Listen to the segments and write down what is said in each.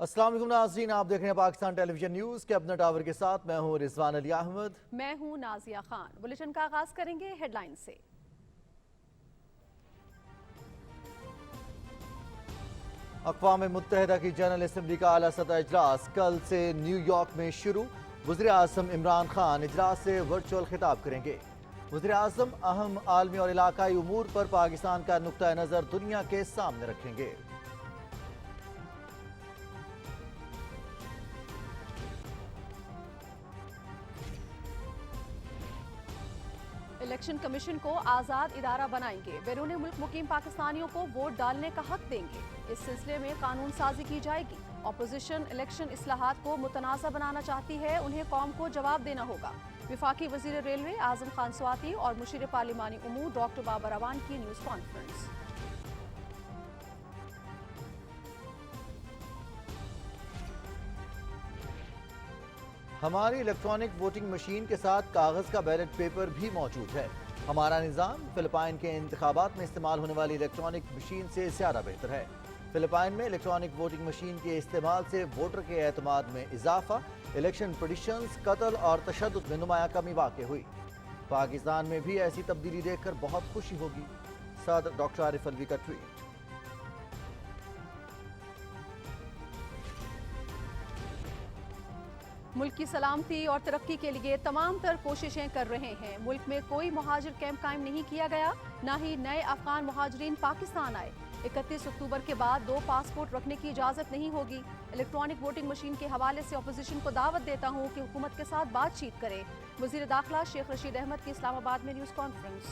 अस्सलाम वालेकुम नाज़रीन, आप देख रहे हैं पाकिस्तान टेलीविजन न्यूज़ के अपने टावर के साथ। मैं हूं रिजवान अली अहमद। मैं हूं नाजिया खान। बुलेटिन का आगाज करेंगे हेडलाइन से। अक़वाम मुत्तहिदा की जनरल असम्बली का आला सतह इजलास कल से न्यूयॉर्क में शुरू। वज़ीर आज़म इमरान खान इजलास से वर्चुअल खिताब करेंगे। वज़ीर आज़म अहम आलमी और इलाकाई उमूर पर पाकिस्तान का नुक्ता नज़र दुनिया के सामने रखेंगे। इलेक्शन कमीशन को आज़ाद इदारा बनाएंगे। बैरून मुल्क मुकीम पाकिस्तानियों को वोट डालने का हक देंगे। इस सिलसिले में कानून साजी की जाएगी। अपोजिशन इलेक्शन इस्लाहात को मुतनाज़ा बनाना चाहती है, उन्हें कौम को जवाब देना होगा। विफाकी वज़ीर रेलवे आज़म खान स्वाति और मुशीर पार्लिमानी उमूर डॉक्टर बाबर अवान की न्यूज़ कॉन्फ्रेंस। हमारी इलेक्ट्रॉनिक वोटिंग मशीन के साथ कागज़ का बैलेट पेपर भी मौजूद है। हमारा निज़ाम फिलिपाइन के इंतखाबात में इस्तेमाल होने वाली इलेक्ट्रॉनिक मशीन से ज़्यादा बेहतर है। फिलिपाइन में इलेक्ट्रॉनिक वोटिंग मशीन के इस्तेमाल से वोटर के एतमाद में इजाफा, इलेक्शन पिटिशंस, कत्ल और तशद्दुद में नुमाया कमी वाक़ई हुई। पाकिस्तान में भी ऐसी तब्दीली देखकर बहुत खुशी होगी। सदर डॉक्टर आरिफ अलवी का ट्वीट। मुल्क की सलामती और तरक्की के लिए तमाम तर कोशिशें कर रहे हैं। मुल्क में कोई मुहाजिर कैंप कायम नहीं किया गया, न ही नए अफगान मुहाजिरीन पाकिस्तान आए। 31 अक्टूबर के बाद 2 पासपोर्ट रखने की इजाज़त नहीं होगी। इलेक्ट्रॉनिक वोटिंग मशीन के हवाले से अपोजिशन को दावत देता हूँ कि हुकूमत के साथ बातचीत करे। वज़ीर दाखिला शेख रशीद अहमद की इस्लामाबाद में न्यूज़ कॉन्फ्रेंस।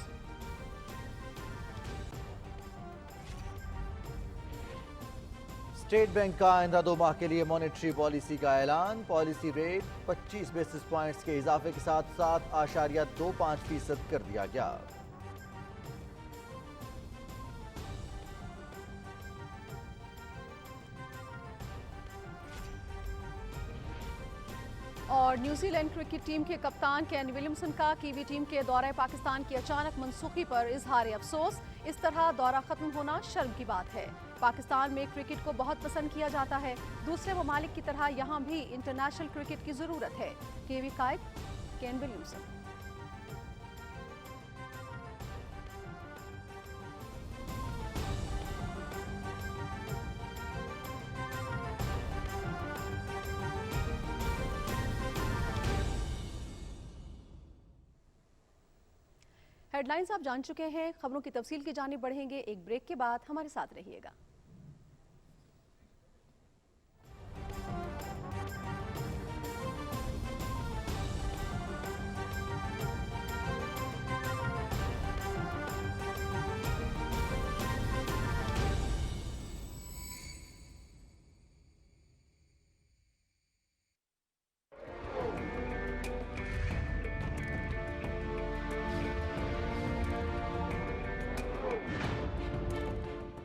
स्टेट बैंक का आइंदा 2 माह के लिए मॉनेटरी पॉलिसी का ऐलान। पॉलिसी रेट 25 बेसिस पॉइंट्स के इजाफे के साथ 7.25% कर दिया गया। और न्यूजीलैंड क्रिकेट टीम के कप्तान केन विलियमसन का कीवी टीम के दौरे पाकिस्तान की अचानक मनसूखी पर इजहार अफसोस। इस तरह दौरा खत्म होना शर्म की बात है। पाकिस्तान में क्रिकेट को बहुत पसंद किया जाता है। दूसरे ममालिक की तरह यहाँ भी इंटरनेशनल क्रिकेट की जरूरत है। केवी कायद केन विलियमसन। हेडलाइंस आप जान चुके हैं। खबरों की तफसील की जानिब बढ़ेंगे एक ब्रेक के बाद। हमारे साथ रहिएगा।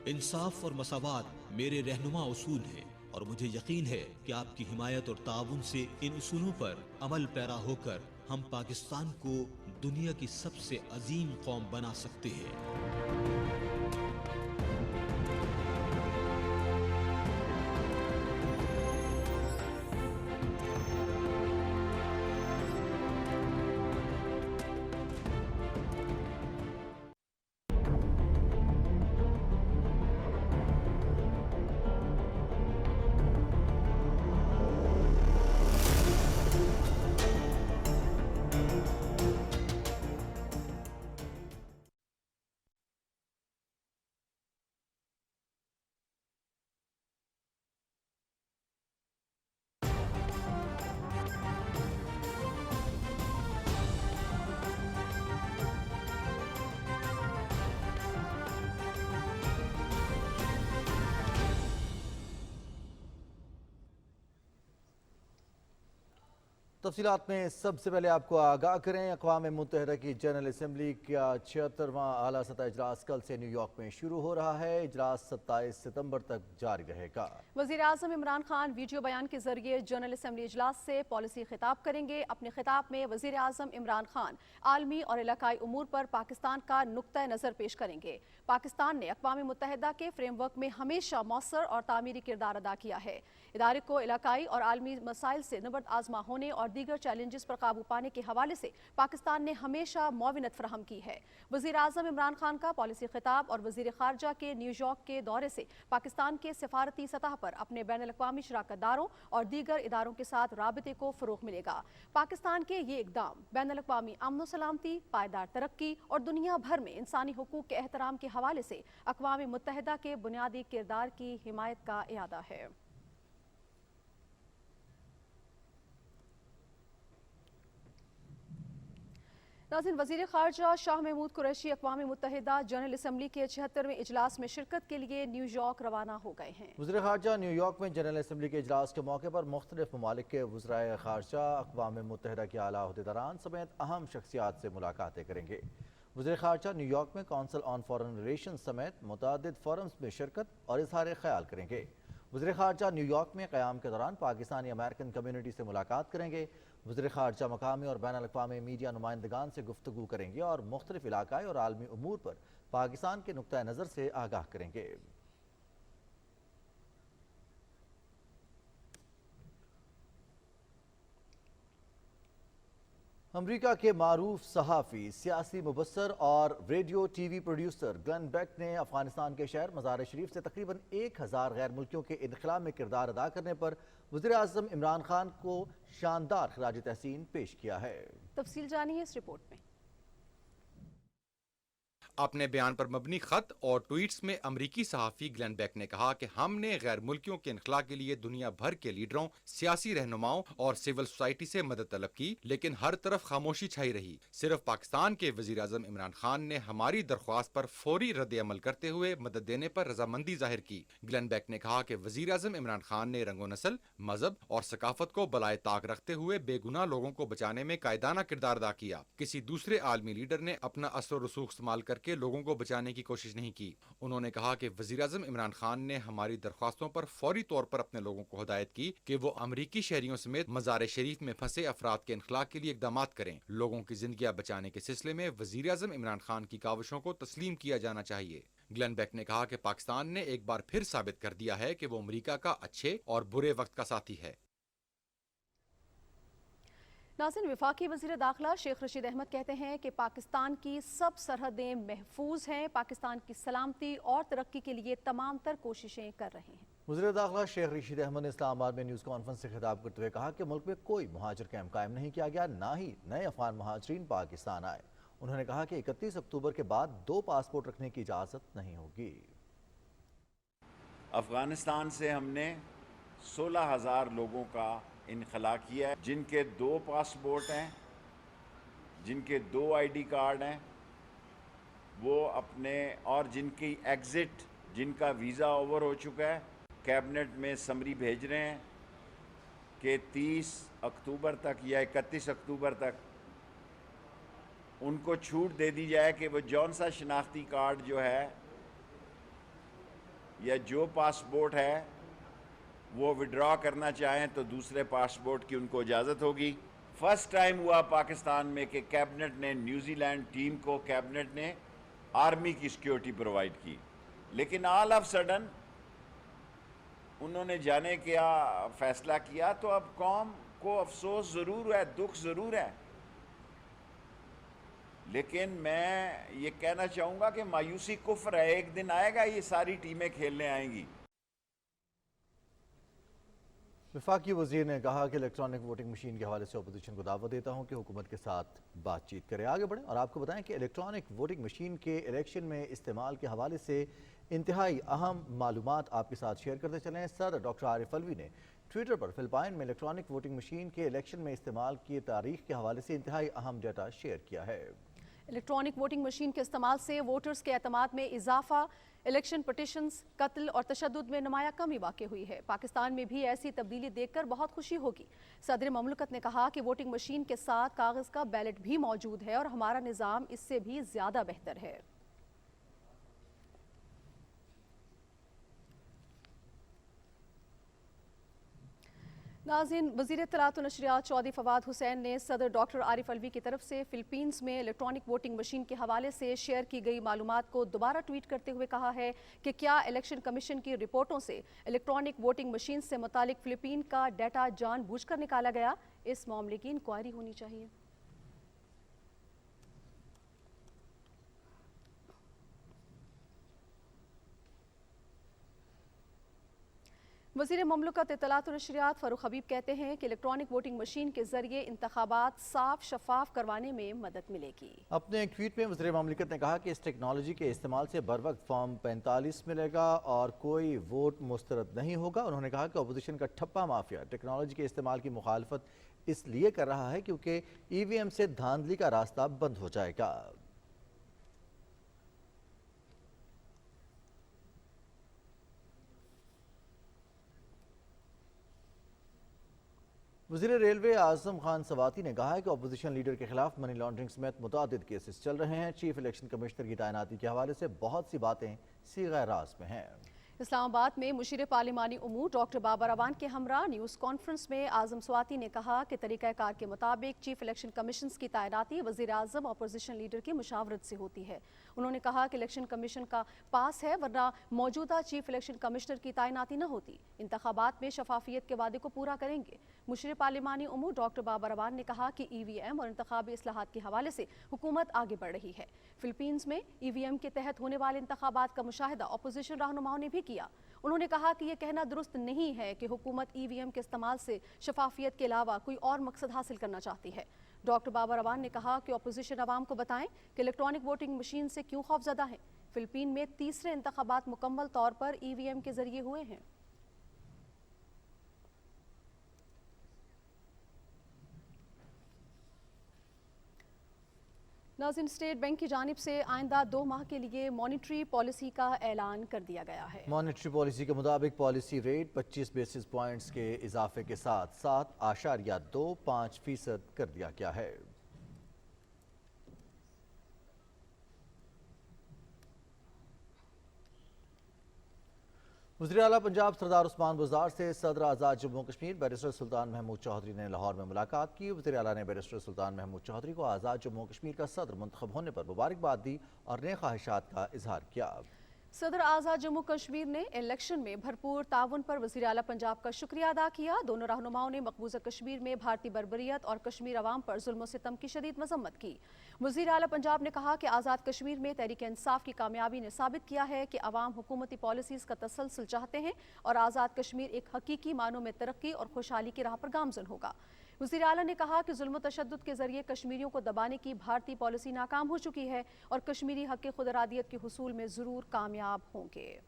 इंसाफ और मसावात मेरे रहनुमा उसूल हैं और मुझे यकीन है कि आपकी हिमायत और ताउन से इन उसूलों पर अमल पैरा होकर हम पाकिस्तान को दुनिया की सबसे अजीम कौम बना सकते हैं। तफसीलात में सबसे पहले आपको आगाह करें, अक़वाम मुत्तहिदा की जनरल असम्बली का 76वां आला सतह इजलास कल से न्यूयॉर्क में शुरू हो रहा है। इजलास 27 सितंबर तक जारी रहेगा। वज़ीर आज़म इमरान खान वीडियो बयान के जरिए जनरल असम्बली इजलास से पॉलिसी खिताब करेंगे। अपने खिताब में वज़ीर आज़म इमरान खान आलमी और इलाकाई उमूर पर पाकिस्तान का नुक्ता नज़र पेश करेंगे। पाकिस्तान ने अक़वाम मुत्तहिदा के फ्रेमवर्क में हमेशा मौसर और तामीरी किरदार अदा किया है। इदारे को इलाकाई और आलमी मसाइल से निबर्द आज़मा होने और दीगर चैलेंजेस पर काबू पाने के हवाले से पाकिस्तान ने हमेशा मुआविनत फराहम की है। वज़ीर आज़म इमरान खान का पॉलिसी खिताब और वज़ीर ख़ारजा के न्यूयॉर्क के दौरे से पाकिस्तान के सफारती सतह पर अपने बैनुल-अक़वामी शराकतदारों और दीगर इदारों के साथ राबते को फ़रोग़ मिलेगा। पाकिस्तान के ये इक़दाम बैनुल-अक़वामी अमन व सलामती, पायदार तरक्की और दुनिया भर में इंसानी हुकूक़ के एहतराम के हवाले से अक़वाम मुत्तहिदा के बुनियादी किरदार की हिमायत का इरादा है। नाज़रीन, वज़ीर ख़ारजा शाह महमूद कुरैशी अक़वाम मुत्तहिदा जनरल असम्बली के 76वें इजलास में शिरकत के लिए न्यूयॉर्क रवाना हो गए हैं। वज़ीर ख़ारजा न्यूयॉर्क में जनरल असम्बली के इजलास के मौके पर मुख्तलिफ ममालिक के वज़राए ख़ारजा, अक़वाम मुत्तहिदा के आला अहदेदारान समेत अहम शख्सियात से मुलाकातें करेंगे। वज़ीर ख़ारजा न्यूयॉर्क में काउंसिल ऑन फ़ॉरेन रिलेशन समेत मुतअद्दिद फ़ोरम्स में शिरकत और इज़हार ख़याल करेंगे। वज़ीर ख़ारजा न्यूयॉर्क में क़याम के दौरान पाकिस्तानी अमेरिकन कम्यूनिटी से मुलाकात करेंगे। वज़ीर ख़ारजा मकामी और बैनुल-अक़वामी मीडिया नुमाइंदगान से गुफ्तगू करेंगे और मुख्तलिफ इलाकाई और आलमी उमूर पर पाकिस्तान के नुक्ता नज़र से आगाह करेंगे। अमरीका के मारूफ सहाफ़ी, सियासी मुबस्सर और radio TV producer Glenn Beck ने अफगानिस्तान के शहर मज़ार शरीफ से तकरीबन 1000 गैर मुल्कियों के इनख़ला में किरदार अदा करने पर वज़ीर आज़म इमरान खान को शानदार ख़िराज तहसीन पेश किया है। तफसील जानिए इस रिपोर्ट में। अपने बयान पर मबनी खत और ट्वीट्स में अमरीकी सहाफ़ी ग्लेन बेक ने कहा कि हमने गैर मुल्कियों के इनखला के लिए दुनिया भर के लीडरों, सियासी रहनुमाओं और सिविल सोसाइटी से मदद तलब की, लेकिन हर तरफ खामोशी छाई रही। सिर्फ पाकिस्तान के वज़ीर आज़म इमरान खान ने हमारी दरख्वास्त पर फौरी रद्द अमल करते हुए मदद देने पर रजामंदी जाहिर की। ग्लेन बेक ने कहा कि वज़ीर आज़म इमरान खान ने रंगो नस्ल, मजहब और सकाफत को बलाए ताक रखते हुए बेगुनाह लोगों को बचाने में कायदाना किरदार अदा किया। किसी दूसरे आलमी लीडर ने अपना असर रसूख इस्तेमाल करके लोगों को बचाने की कोशिश नहीं की। उन्होंने कहा कि वज़ीर आज़म इमरान खान ने हमारी दरख्वास्तों पर फौरी तौर पर अपने लोगों को हिदायत की कि वो अमरीकी शहरियों समेत मज़ार शरीफ में फंसे अफराद के इनखला के लिए इक़दामात करें। लोगों की जिंदगियां बचाने के सिलसिले में वज़ीर आज़म इमरान खान की काविशों को तस्लीम किया जाना चाहिए। ग्लेन बेक ने कहा कि पाकिस्तान ने एक बार फिर साबित कर दिया है कि वो अमरीका का अच्छे और बुरे वक्त का साथी है। नाज़रीन, वफाकी वज़ीर दाखिला शेख रशीद अहमद कहते हैं कि पाकिस्तान की सब सरहदें महफूज हैं। पाकिस्तान की सलामती और तरक्की के लिए तमाम तर कोशिशें कर रहे हैं। वज़ीर दाखिला शेख रशीद अहमद ने इस्लामाबाद में न्यूज़ कॉन्फ्रेंस से खिताब करते हुए कहा कि मुल्क में कोई मुहाजिर कैंप कायम नहीं किया गया, ना ही नए अफगान महाजरीन पाकिस्तान आए। उन्होंने कहा कि 31 अक्टूबर के बाद 2 पासपोर्ट रखने की इजाज़त नहीं होगी। अफगानिस्तान से हमने 16,000 लोगों का इनखला किया है, जिनके 2 पासपोर्ट हैं, जिनके 2 ID कार्ड हैं, वो अपने और जिनकी एग्ज़िट, जिनका वीज़ा ओवर हो चुका है, कैबिनेट में समरी भेज रहे हैं कि 30 अक्टूबर तक या 31 अक्टूबर तक उनको छूट दे दी जाए कि वो जौन सा शनाख्ती कार्ड जो है या जो पासपोर्ट है वो विड्रॉ करना चाहें तो दूसरे पासपोर्ट की उनको इजाज़त होगी। फर्स्ट टाइम हुआ पाकिस्तान में कि कैबिनेट ने न्यूजीलैंड टीम को कैबिनेट ने आर्मी की सिक्योरिटी प्रोवाइड की, लेकिन ऑल ऑफ सडन उन्होंने जाने क्या फ़ैसला किया, तो अब कौम को अफसोस ज़रूर है, दुख ज़रूर है, लेकिन मैं ये कहना चाहूँगा कि मायूसी कुफ्र है। एक दिन आएगा ये सारी टीमें खेलने आएंगी। वफाकी वज़ीर ने कहा कि इलेक्ट्रॉनिक वोटिंग मशीन के हवाले से अपोजिशन को दावत देता हूँ कि हुकूमत के साथ बातचीत करें। आगे बढ़ें और आपको बताएं कि इलेक्ट्रॉनिक वोटिंग मशीन के इलेक्शन में इस्तेमाल के हवाले से इंतहाई अहम मालूमात आपके साथ शेयर करते चलें। सर डॉक्टर आरिफ अलवी ने ट्विटर पर फिलिपाइन में इलेक्ट्रॉनिक वोटिंग मशीन के इलेक्शन में इस्तेमाल की तारीख के हवाले से इंतहाई अहम डाटा शेयर किया है। इलेक्ट्रॉनिक वोटिंग मशीन के इस्तेमाल से वोटर्स के एतमाद में इजाफा, इलेक्शन पटिशन्स, कत्ल और तशद्दुद में नुमाया कमी वाक़ई हुई है। पाकिस्तान में भी ऐसी तब्दीली देखकर बहुत खुशी होगी। सदर ममलकत ने कहा कि वोटिंग मशीन के साथ कागज़ का बैलेट भी मौजूद है और हमारा निज़ाम इससे भी ज़्यादा बेहतर है। नाज़रीन, वज़ीर इत्तलात व नशरियात चौधरी फवाद हुसैन ने सदर डॉक्टर आरिफ अलवी की तरफ से फ़िलीपींस में इलेक्ट्रॉनिक वोटिंग मशीन के हवाले से शेयर की गई मालूमात को दोबारा ट्वीट करते हुए कहा है कि क्या इलेक्शन कमीशन की रिपोर्टों से इलेक्ट्रॉनिक वोटिंग मशीन से मुतालिक फ़िलीपीन का डाटा जानबूझकर निकाला गया? इस मामले की इंक्वायरी होनी चाहिए। वज़ीर ममलकत इत्तलात व नशरियात फ़ारूक हबीब कहते हैं कि इलेक्ट्रॉनिक वोटिंग मशीन के ज़रिए इंतखाबात साफ शफाफ करवाने में मदद मिलेगी। अपने एक ट्वीट में वज़ीर ममलकत ने कहा कि इस टेक्नोलॉजी के इस्तेमाल से बर वक्त फॉर्म 45 मिलेगा और कोई वोट मुस्तरद नहीं होगा। उन्होंने कहा कि अपोजिशन का ठप्पा माफिया टेक्नोलॉजी के इस्तेमाल की मुखालफत इसलिए कर रहा है क्योंकि EVM से धांधली का रास्ता बंद हो जाएगा। वज़ीर रेलवे आज़म खान सवाती ने कहा है कि अपोजिशन लीडर के खिलाफ मनी लॉन्ड्रिंग समेत मुतादिद केसेस चल रहे हैं। चीफ इलेक्शन कमिश्नर की तैनाती के हवाले से बहुत सी बातें सीगा राज में हैं। इस्लामाबाद में मुशीर पार्लिमानी उमूर डॉक्टर बाबर अवान के हमरा न्यूज़ कॉन्फ्रेंस में आज़म स्वाति ने कहा कि तरीक़ाकार के मुताबिक चीफ इलेक्शन कमीशन की तैनाती वज़ीर आज़म अपोजिशन लीडर की मुशावरत से होती है। उन्होंने कहा कि इलेक्शन कमीशन का पास है, वरना मौजूदा चीफ इलेक्शन कमिश्नर की तैनाती न होती। इंतखाबात में शफाफियत के वादे को पूरा करेंगे। मुशीर पार्लिमानी उमूर डॉक्टर बाबर अवान ने कहा कि EVM और इंतखाबी इस्लाहात के हवाले से हुकूमत आगे बढ़ रही है। फ़िलीपींस में EVM के तहत होने वाले इंतखाबात का मुशाहिदा अपोजिशन रहनुमाओं ने भी किया। उन्होंने कहा कि यह कहना दुरुस्त नहीं है कि हुकूमत EVM के इस्तेमाल से शफाफियत के अलावा कोई और मकसद हासिल करना चाहती है। डॉक्टर बाबर अवान ने कहा कि अपोजिशन अवाम को बताएं कि इलेक्ट्रॉनिक वोटिंग मशीन से क्यों खौफजदा है। फ़िलीपीन में तीसरे इंतखाबात मुकम्मल तौर पर EVM के जरिए हुए हैं। नाज़रीन, स्टेट बैंक की जानिब से आइंदा 2 माह के लिए मॉनिटरी पॉलिसी का ऐलान कर दिया गया है। मॉनिटरी पॉलिसी के मुताबिक पॉलिसी रेट 25 बेसिस पॉइंट्स के इजाफे के साथ 7.25% कर दिया गया है। वज़ीर आला पंजाब सरदार उस्मान बुज़दार से सदर आज़ाद जम्मू कश्मीर बैरिस्टर सुल्तान महमूद चौधरी ने लाहौर में मुलाकात की। वज़ीर आला ने बैरिस्टर सुल्तान महमूद चौधरी को आज़ाद जम्मू कश्मीर का सदर मुंतखब होने पर मुबारकबाद दी और नेक ख्वाहिशात का इजहार किया। सदर आज़ाद जम्मू कश्मीर ने इलेक्शन में भरपूर ताउन पर वज़ीर आला पंजाब का शुक्रिया अदा किया। दोनों रहनुमाओं ने मकबूजा कश्मीर में भारतीय बर्बरियत और कश्मीर अवाम पर जुल्म सितम की शदीद मजम्मत की। वज़ीर आला पंजाब ने कहा कि आज़ाद कश्मीर में तहरीक इंसाफ की कामयाबी ने साबित किया है कि अवाम हुकूमती पॉलिसीज़ का तसलसल चाहते हैं और आज़ाद कश्मीर एक हकीकी मानों में तरक्की और खुशहाली की राह पर गामजन होगा। वज़ीर आला ने कहा कि जुल्म तशद्दुद के जरिए कश्मीरियों को दबाने की भारतीय पॉलिसी नाकाम हो चुकी है और कश्मीरी हक़ खुद इरादियत के हुसूल में ज़रूर कामयाब होंगे।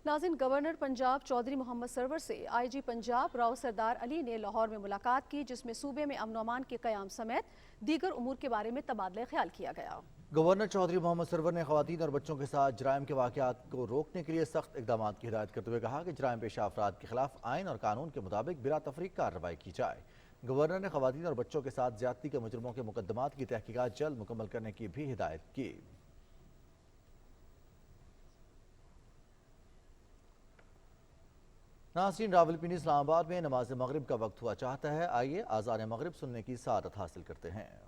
नाज़रीन, गवर्नर पंजाब चौधरी मोहम्मद सरवर से IG पंजाब राव सरदार अली ने लाहौर में मुलाकात की, जिसमें सूबे में अमन अमान के क़याम समेत दीगर उमूर के बारे में तबादला ख्याल किया गया। गवर्नर चौधरी मोहम्मद सरवर ने ख़वातीन और बच्चों के साथ जराइम के वाक़यात को रोकने के लिए सख्त इक़दाम की हिदायत करते हुए कहा कि जराइम पेशा अफराद के खिलाफ आइन और कानून के मुताबिक बिला तफरीक कार्रवाई की जाए। गवर्नर ने ख़वातीन और बच्चों के साथ ज्यादती के मुजरमों के मुकदमात की तहकीकात जल्द मुकम्मल करने की भी हिदायत की। नाज़रीन, रावलपिंडी इस्लामाबाद में नमाज मगरिब का वक्त हुआ चाहता है। आइए आज़ान मगरिब सुनने की सआदत हासिल करते हैं।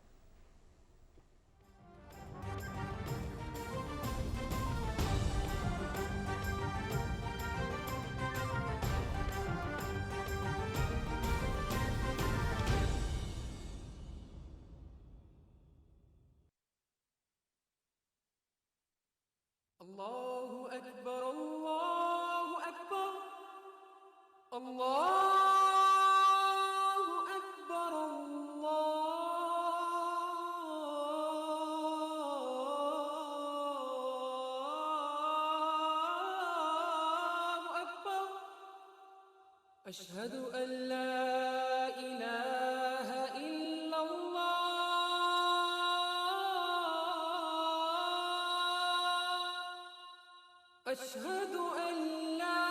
अल्लाहु अकबर, अल्लाहु अकबर, अल्लाहु अकबर, अल्लाहु अकबर, أشهد أن لا إله إلا الله أشهد أن لا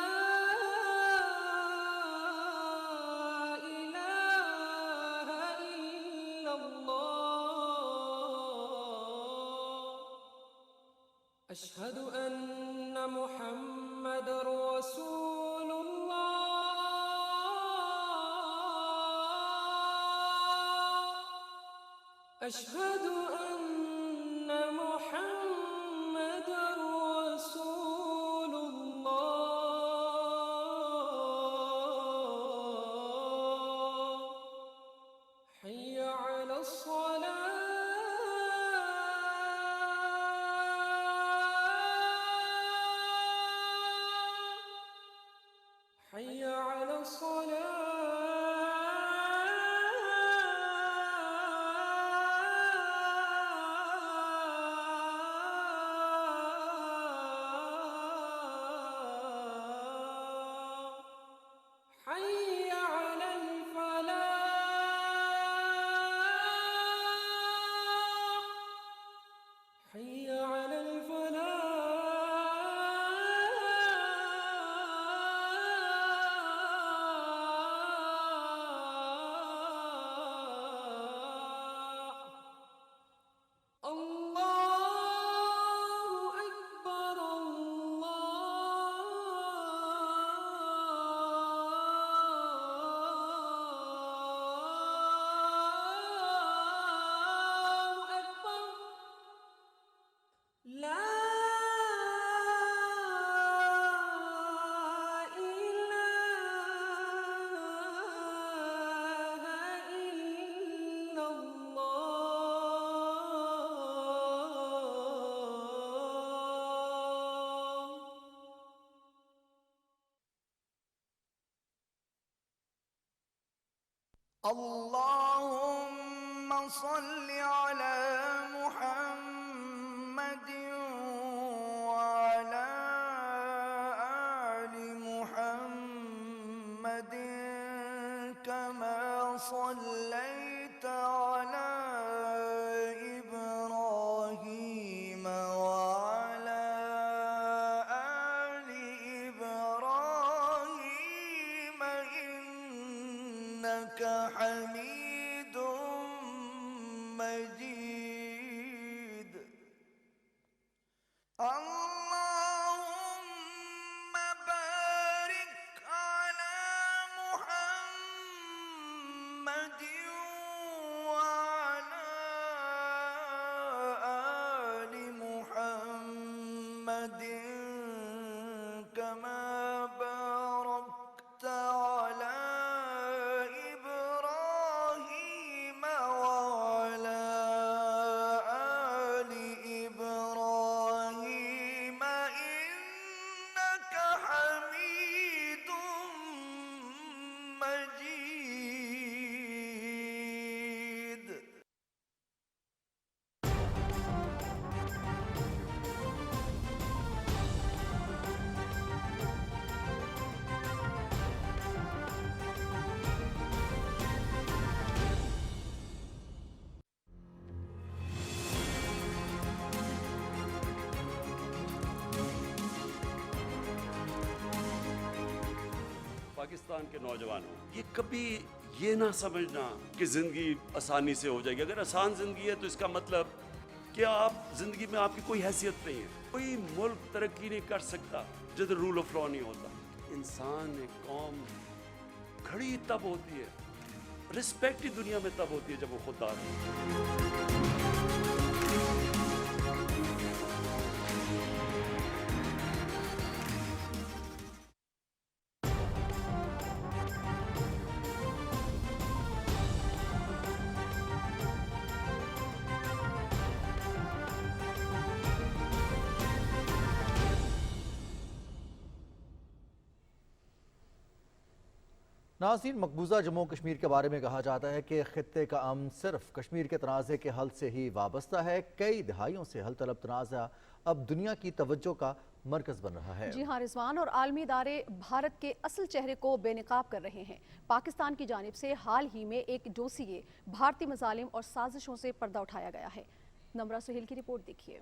إله إلا الله أشهد أن محمد رسول الله أشهد أن محمد رسول الله حي على الصلاة حي على الصلاة حي على الفلاح حي على الفلاح الله أكبر الله أكبر لا إله إلا الله اللهم صل على محمد وعلى آل محمد كما صليت على إبراهيم وعلى آل إبراهيم إنك حميد مجيد اللهم بارك على محمد وعلى آل محمد كما باركت على إبراهيم وعلى آل إبراهيم إنك حميد مجيد پاکستان کے نوجوانوں یہ کبھی یہ نہ سمجھنا کہ زندگی آسانی سے ہو جائے گی. اگر آسان زندگی ہے تو اس کا مطلب کہ آپ زندگی میں آپ کی کوئی حیثیت نہیں ہے. کوئی ملک ترقی نہیں کر سکتا جدھر رول آف لا نہیں ہوتا. انسان ایک قوم کھڑی تب ہوتی ہے, رسپیکٹ ہی دنیا میں تب ہوتی ہے جب وہ خوددار ہو. ناظرین، مقبوضہ جموں کشمیر کے بارے میں کہا جاتا ہے کہ خطے کا امن صرف کشمیر کے تنازع کے حل سے ہی وابستہ ہے۔ کئی دہائیوں سے حل طلب تنازع اب دنیا کی توجہ کا مرکز بن رہا ہے۔ جی ہاں رضوان، اور عالمی ادارے بھارت کے اصل چہرے کو بے نقاب کر رہے ہیں۔ پاکستان کی جانب سے حال ہی میں ایک ڈوسیے بھارتی مظالم اور سازشوں سے پردہ اٹھایا گیا ہے۔ نمرہ سہیل کی رپورٹ دیکھیے۔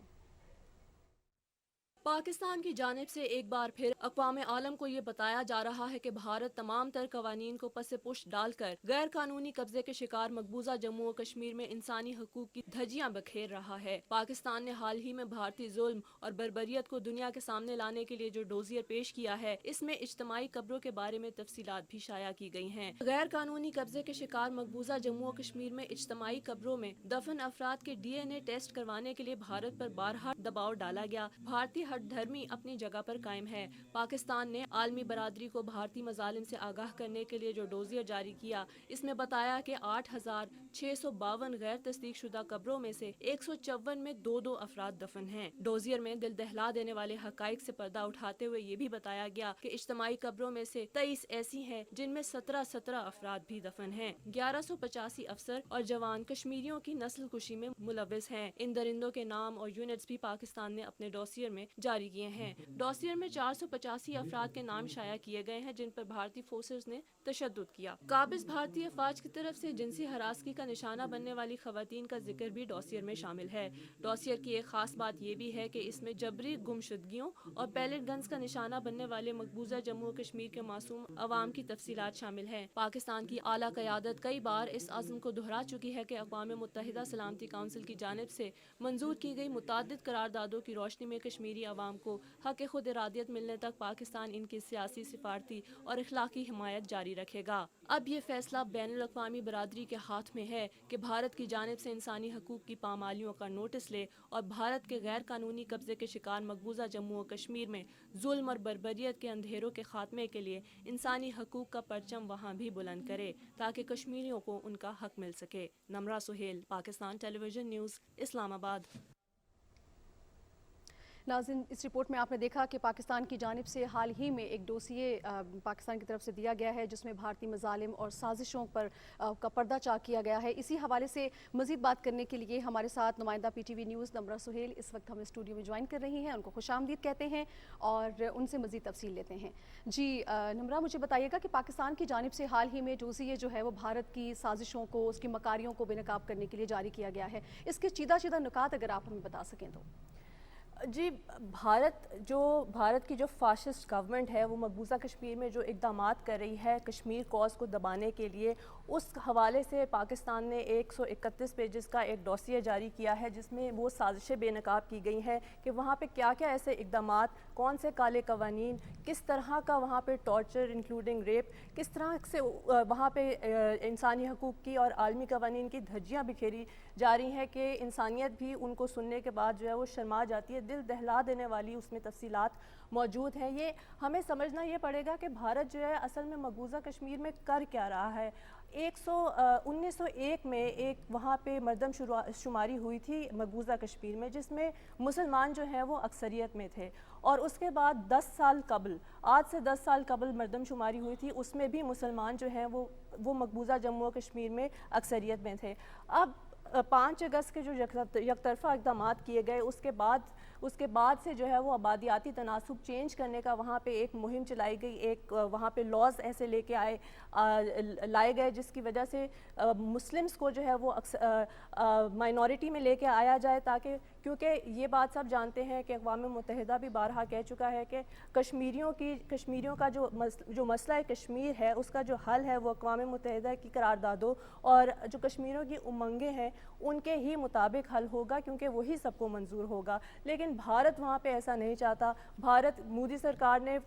پاکستان کی جانب سے ایک بار پھر اقوام عالم کو یہ بتایا جا رہا ہے کہ بھارت تمام تر قوانین کو پس پشت ڈال کر غیر قانونی قبضے کے شکار مقبوضہ جموں و کشمیر میں انسانی حقوق کی دھجیاں بکھیر رہا ہے۔ پاکستان نے حال ہی میں بھارتی ظلم اور بربریت کو دنیا کے سامنے لانے کے لیے جو ڈوزیئر پیش کیا ہے، اس میں اجتماعی قبروں کے بارے میں تفصیلات بھی شائع کی گئی ہیں۔ غیر قانونی قبضے کے شکار مقبوضہ جموں و کشمیر میں اجتماعی قبروں میں دفن افراد کے DNA ٹیسٹ کروانے کے لیے بھارت پر بارہا دباؤ ڈالا گیا۔ بھارتی ہٹ دھرمی اپنی جگہ پر قائم ہے۔ پاکستان نے عالمی برادری کو بھارتی مظالم سے آگاہ کرنے کے لیے جو ڈوزیئر جاری کیا، اس میں بتایا کہ 8,652 غیر تصدیق شدہ قبروں میں سے 154 میں 2 افراد دفن ہیں۔ ڈوزیئر میں دل دہلا دینے والے حقائق سے پردہ اٹھاتے ہوئے یہ بھی بتایا گیا کہ اجتماعی قبروں میں سے 23 ایسی ہیں جن میں 17 افراد بھی دفن ہیں۔ 1185 افسر اور جوان کشمیریوں کی نسل کشی میں ملوث ہیں۔ ان درندوں کے نام اور یونٹس بھی پاکستان نے اپنے ڈوسیئر میں جاری کیے ہیں۔ ڈوسیئر میں 485 افراد کے نام شائع کیے گئے ہیں جن پر بھارتی فورسز نے تشدد کیا۔ قابض بھارتی افواج کی طرف سے جنسی ہراسگی کا نشانہ بننے والی خواتین کا ذکر بھی ڈوسیئر میں شامل ہے۔ ڈوسیئر کی ایک خاص بات یہ بھی ہے کہ اس میں جبری گمشدگیوں اور پیلٹ گنز کا نشانہ بننے والے مقبوضہ جموں و کشمیر کے معصوم عوام کی تفصیلات شامل ہیں۔ پاکستان کی اعلیٰ قیادت کئی بار اس عزم کو دہرا چکی ہے کہ اقوام متحدہ سلامتی کونسل کی جانب سے منظور کی گئی متعدد قراردادوں کی روشنی میں کشمیری عوام کو حق خود ارادیت ملنے تک پاکستان ان کی سیاسی، سفارتی اور اخلاقی حمایت جاری رکھے گا۔ اب یہ فیصلہ بین الاقوامی برادری کے ہاتھ میں ہے کہ بھارت کی جانب سے انسانی حقوق کی پامالیوں کا نوٹس لے اور بھارت کے غیر قانونی قبضے کے شکار مقبوضہ جموں و کشمیر میں ظلم اور بربریت کے اندھیروں کے خاتمے کے لیے انسانی حقوق کا پرچم وہاں بھی بلند کرے تاکہ کشمیریوں کو ان کا حق مل سکے۔ نمرہ سہیل، پاکستان ٹیلی ویژن نیوز، اسلام آباد۔ ناظرین، اس رپورٹ میں آپ نے دیکھا کہ پاکستان کی جانب سے حال ہی میں ایک ڈوسیے پاکستان کی طرف سے دیا گیا ہے جس میں بھارتی مظالم اور سازشوں پر کا پردہ چاک کیا گیا ہے۔ اسی حوالے سے مزید بات کرنے کے لیے ہمارے ساتھ نمائندہ PTV نیوز نمرہ سہیل اس وقت ہمیں اسٹوڈیو میں جوائن کر رہی ہیں۔ ان کو خوش آمدید کہتے ہیں اور ان سے مزید تفصیل لیتے ہیں۔ جی نمرہ، مجھے بتائیے گا کہ پاکستان کی جانب سے حال ہی میں ڈوسیے جو ہے وہ بھارت کی سازشوں کو، اس کی مکاریوں کو بے نقاب کرنے کے لیے جاری کیا گیا ہے، اس کے چیدہ نکات اگر آپ ہمیں بتا سکیں تو۔ جی، بھارت کی جو فاشسٹ گورنمنٹ ہے وہ مقبوضہ کشمیر میں جو اقدامات کر رہی ہے کشمیر کوز کو دبانے کے لیے، اس حوالے سے پاکستان نے 131 پیجز کا ایک ڈوسیئر جاری کیا ہے جس میں وہ سازشیں بے نقاب کی گئی ہیں کہ وہاں پہ کیا کیا ایسے اقدامات، کون سے کالے قوانین، کس طرح کا وہاں پہ ٹارچر انکلوڈنگ ریپ، کس طرح سے وہاں پہ انسانی حقوق کی اور عالمی قوانین کی دھجیاں بکھیری جا رہی ہیں کہ انسانیت بھی ان کو سننے کے بعد جو ہے وہ شرما جاتی ہے۔ دل دہلا دینے والی اس میں تفصیلات موجود ہیں۔ یہ ہمیں سمجھنا یہ پڑے گا کہ بھارت جو ہے اصل میں مقبوضہ کشمیر میں کر کیا رہا ہے۔ 1901 میں ایک وہاں پہ مردم شماری ہوئی تھی مقبوضہ کشمیر میں جس میں مسلمان جو ہیں وہ اکثریت میں تھے، اور اس کے بعد 10 سال قبل، آج سے 10 سال قبل مردم شماری ہوئی تھی، اس میں بھی مسلمان جو ہیں وہ مقبوضہ جموں و کشمیر میں اکثریت میں تھے۔ اب 5 اگست کے جو یک طرفہ اقدامات کیے گئے اس کے بعد سے جو ہے وہ آبادیاتی تناسب چینج کرنے کا وہاں پہ ایک مہم چلائی گئی، ایک وہاں پہ لاز ایسے لائے گئے جس کی وجہ سے مسلمز کو جو ہے وہ مائنورٹی میں لے کے آیا جائے، تاکہ کیونکہ یہ بات سب جانتے ہیں کہ اقوام متحدہ بھی بارہا کہہ چکا ہے کہ کشمیریوں کا جو مسئلہ کشمیر ہے اس کا جو حل ہے وہ اقوام متحدہ کی قراردادوں اور جو کشمیریوں کی امنگیں ہیں ان کے ہی مطابق حل ہوگا، کیونکہ وہی سب کو منظور ہوگا۔ لیکن بھارت وہاں پہ ایسا نہیں چاہتا۔ مودی سرکار نے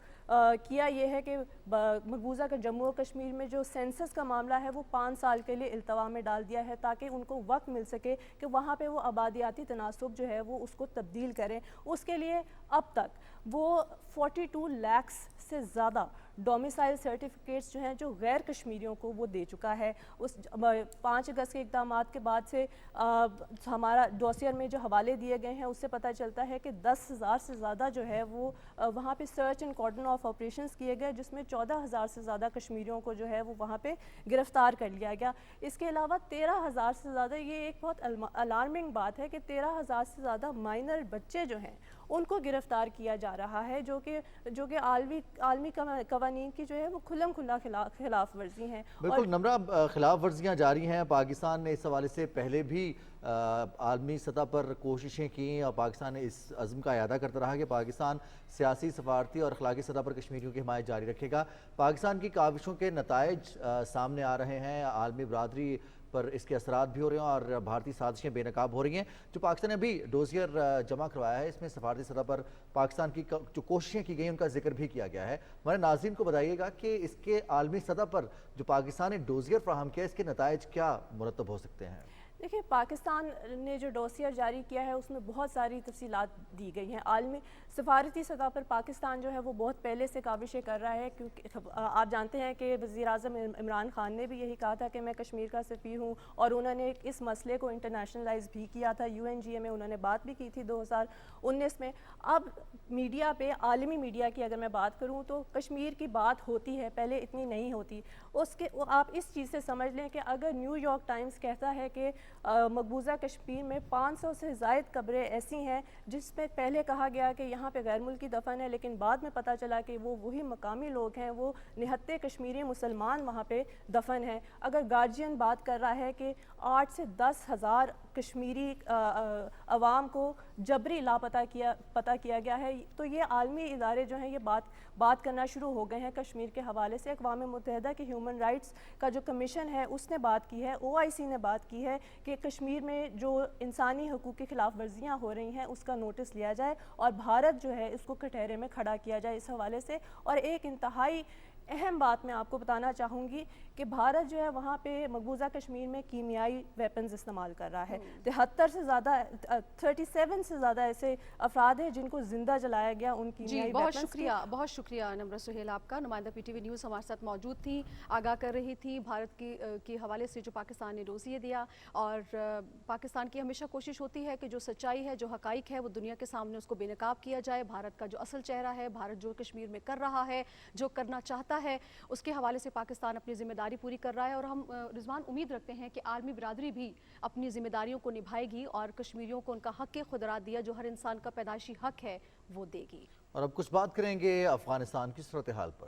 کیا یہ ہے کہ مقبوضہ جموں و کشمیر میں جو سینسس کا معاملہ ہے وہ 5 سال کے لیے التوا میں ڈال دیا ہے تاکہ ان کو وقت مل سکے کہ وہاں پہ وہ آبادیاتی تناسب جو ہے وہ اس کو تبدیل کریں۔ اس کے لیے اب تک وہ 42 لاکھ سے زیادہ ڈومیسائل سرٹیفکیٹس جو ہیں جو غیر کشمیریوں کو وہ دے چکا ہے. اس 5 اگست کے اقدامات کے بعد سے ہمارا ڈوسیئر میں جو حوالے دیے گئے ہیں اس سے پتہ چلتا ہے کہ 10,000 سے زیادہ جو ہے وہ وہاں پہ search and cordon of operations کیے گئے, جس میں 14,000 سے زیادہ کشمیریوں کو جو ہے وہ وہاں پہ گرفتار کر لیا گیا. اس کے علاوہ 13,000 سے زیادہ, یہ ایک بہت الارمنگ بات ہے کہ 13,000 سے زیادہ مائنر بچے جو ہیں ان کو گرفتار کیا جا رہا ہے, جو کہ عالمی قوانین کی جو ہے وہ کھلم کھلا خلاف ورزی ہیں. بالکل نمرہ, خلاف ورزیاں جاری ہیں. پاکستان نے اس حوالے سے پہلے بھی عالمی سطح پر کوششیں کی اور پاکستان نے اس عزم کا اعادہ کرتا رہا کہ پاکستان سیاسی, سفارتی اور اخلاقی سطح پر کشمیریوں کی حمایت جاری رکھے گا. پاکستان کی کاوشوں کے نتائج سامنے آ رہے ہیں, عالمی برادری پر اس کے اثرات بھی ہو رہے ہیں اور بھارتی سازشیں بے نقاب ہو رہی ہیں. جو پاکستان نے ابھی ڈوزیئر جمع کروایا ہے اس میں سفارتی سطح پر پاکستان کی جو کوششیں کی گئی ان کا ذکر بھی کیا گیا ہے. ہمارے ناظرین کو بتائیے گا کہ اس کے عالمی سطح پر جو پاکستان نے ڈوزیئر فراہم کیا اس کے نتائج کیا مرتب ہو سکتے ہیں؟ دیکھیں, پاکستان نے جو ڈوسیئر جاری کیا ہے اس میں بہت ساری تفصیلات دی گئی ہیں. عالمی سفارتی سطح پر پاکستان جو ہے وہ بہت پہلے سے کاوشیں کر رہا ہے, کیونکہ آپ جانتے ہیں کہ وزیر اعظم عمران خان نے بھی یہی کہا تھا کہ میں کشمیر کا سفیر ہوں, اور انہوں نے اس مسئلے کو انٹرنیشنلائز بھی کیا تھا. UNGA میں انہوں نے بات بھی کی تھی 2019 میں. اب میڈیا پہ, عالمی میڈیا کی اگر میں بات کروں تو کشمیر کی بات ہوتی ہے, پہلے اتنی نہیں ہوتی. آپ اس چیز سے سمجھ لیں کہ اگر نیو یارک ٹائمز کہتا ہے کہ مقبوضہ کشمیر میں 500 سے زائد قبریں ایسی ہیں جس میں پہلے کہا گیا کہ یہاں پہ غیر ملکی دفن ہے, لیکن بعد میں پتہ چلا کہ وہی مقامی لوگ ہیں, وہ نہتے کشمیری مسلمان وہاں پہ دفن ہیں. اگر گارجین بات کر رہا ہے کہ 8 سے 10 ہزار کشمیری عوام کو جبری لاپتہ کیا گیا ہے, تو یہ عالمی ادارے جو ہیں یہ بات کرنا شروع ہو گئے ہیں کشمیر کے حوالے سے. اقوام متحدہ کے ہیومن رائٹس کا جو کمیشن ہے اس نے بات کی ہے, OIC نے بات کی ہے کہ کشمیر میں جو انسانی حقوق کی خلاف ورزیاں ہو رہی ہیں اس کا نوٹس لیا جائے اور بھارت جو ہے اس کو کٹہرے میں کھڑا کیا جائے اس حوالے سے. اور ایک انتہائی اہم بات میں آپ کو بتانا چاہوں گی کہ بھارت جو ہے وہاں پہ مقبوضہ کشمیر میں کیمیائی ویپنز استعمال کر رہا ہے. 73 سے زیادہ 37 سے زیادہ ایسے افراد ہیں جن کو زندہ جلایا گیا ان کیمیائی ویپنز. بہت شکریہ نمرہ سہیل آپ کا. نمائندہ PTV نیوز ہمارے ساتھ موجود تھی, آگاہ کر رہی تھی بھارت کی حوالے سے جو پاکستان نے ڈوزیئر دیا. اور پاکستان کی ہمیشہ کوشش ہوتی ہے کہ جو سچائی ہے, جو حقائق ہے, وہ دنیا کے سامنے اس کو بے نقاب کیا جائے. بھارت کا جو اصل چہرہ ہے, بھارت جو کشمیر میں کر رہا ہے, جو کرنا چاہتا ہے, اس کے حوالے سے پاکستان اپنی ذمہ داری پوری کر رہا ہے. اور ہم رضوان امید رکھتے ہیں کہ عالمی برادری بھی اپنی ذمہ داریوں کو نبھائے گی اور کشمیریوں کو ان کا حق خود اراد دیا جو ہر انسان کا پیدائشی حق ہے وہ دے گی. اور اب کچھ بات کریں گے افغانستان کی صورتحال پر.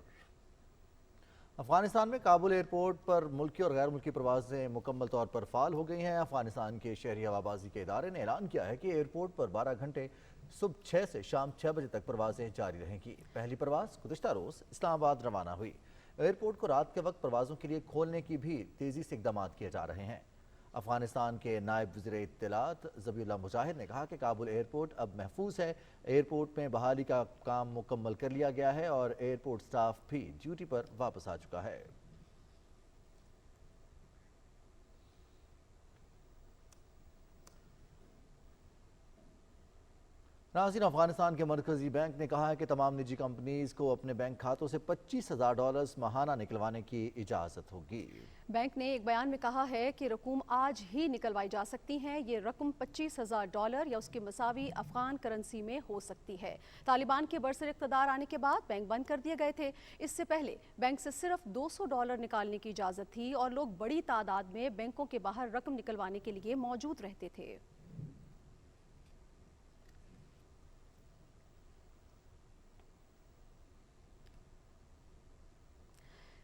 افغانستان میں کابل ایئرپورٹ پر ملکی اور غیر ملکی پروازیں مکمل طور پر فعال ہو گئی ہیں. افغانستان کے شہری ہوابازی کے ادارے نے اعلان کیا ہے کہ ایئرپورٹ پر 12 گھنٹے صبح 6 سے شام 6 بجے تک پروازیں جاری رہیں گی. پہلی پرواز گزشتہ روز اسلام آباد روانہ ہوئی. ایئرپورٹ کو رات کے وقت پروازوں کے لیے کھولنے کی بھی تیزی سے اقدامات کیے جا رہے ہیں. افغانستان کے نائب وزیر اطلاعات ذبیح اللہ مجاہد نے کہا کہ کابل ایئرپورٹ اب محفوظ ہے. ایئرپورٹ میں بحالی کا کام مکمل کر لیا گیا ہے اور ایئرپورٹ سٹاف بھی ڈیوٹی پر واپس آ چکا ہے. ناظرین, افغانستان کے مرکزی بینک نے کہا ہے کہ تمام نجی کمپنیز کو اپنے بینک کھاتوں سے $25,000 ماہانہ نکلوانے کی اجازت ہوگی. بینک نے ایک بیان میں کہا ہے کہ رقوم آج ہی نکلوائی جا سکتی ہیں. یہ رقم $25,000 یا اس کے مساوی افغان کرنسی میں ہو سکتی ہے. طالبان کے برسر اقتدار آنے کے بعد بینک بند کر دیے گئے تھے. اس سے پہلے بینک سے صرف $200 نکالنے کی اجازت تھی اور لوگ بڑی تعداد میں بینکوں کے باہر رقم نکلوانے کے لیے موجود رہتے تھے.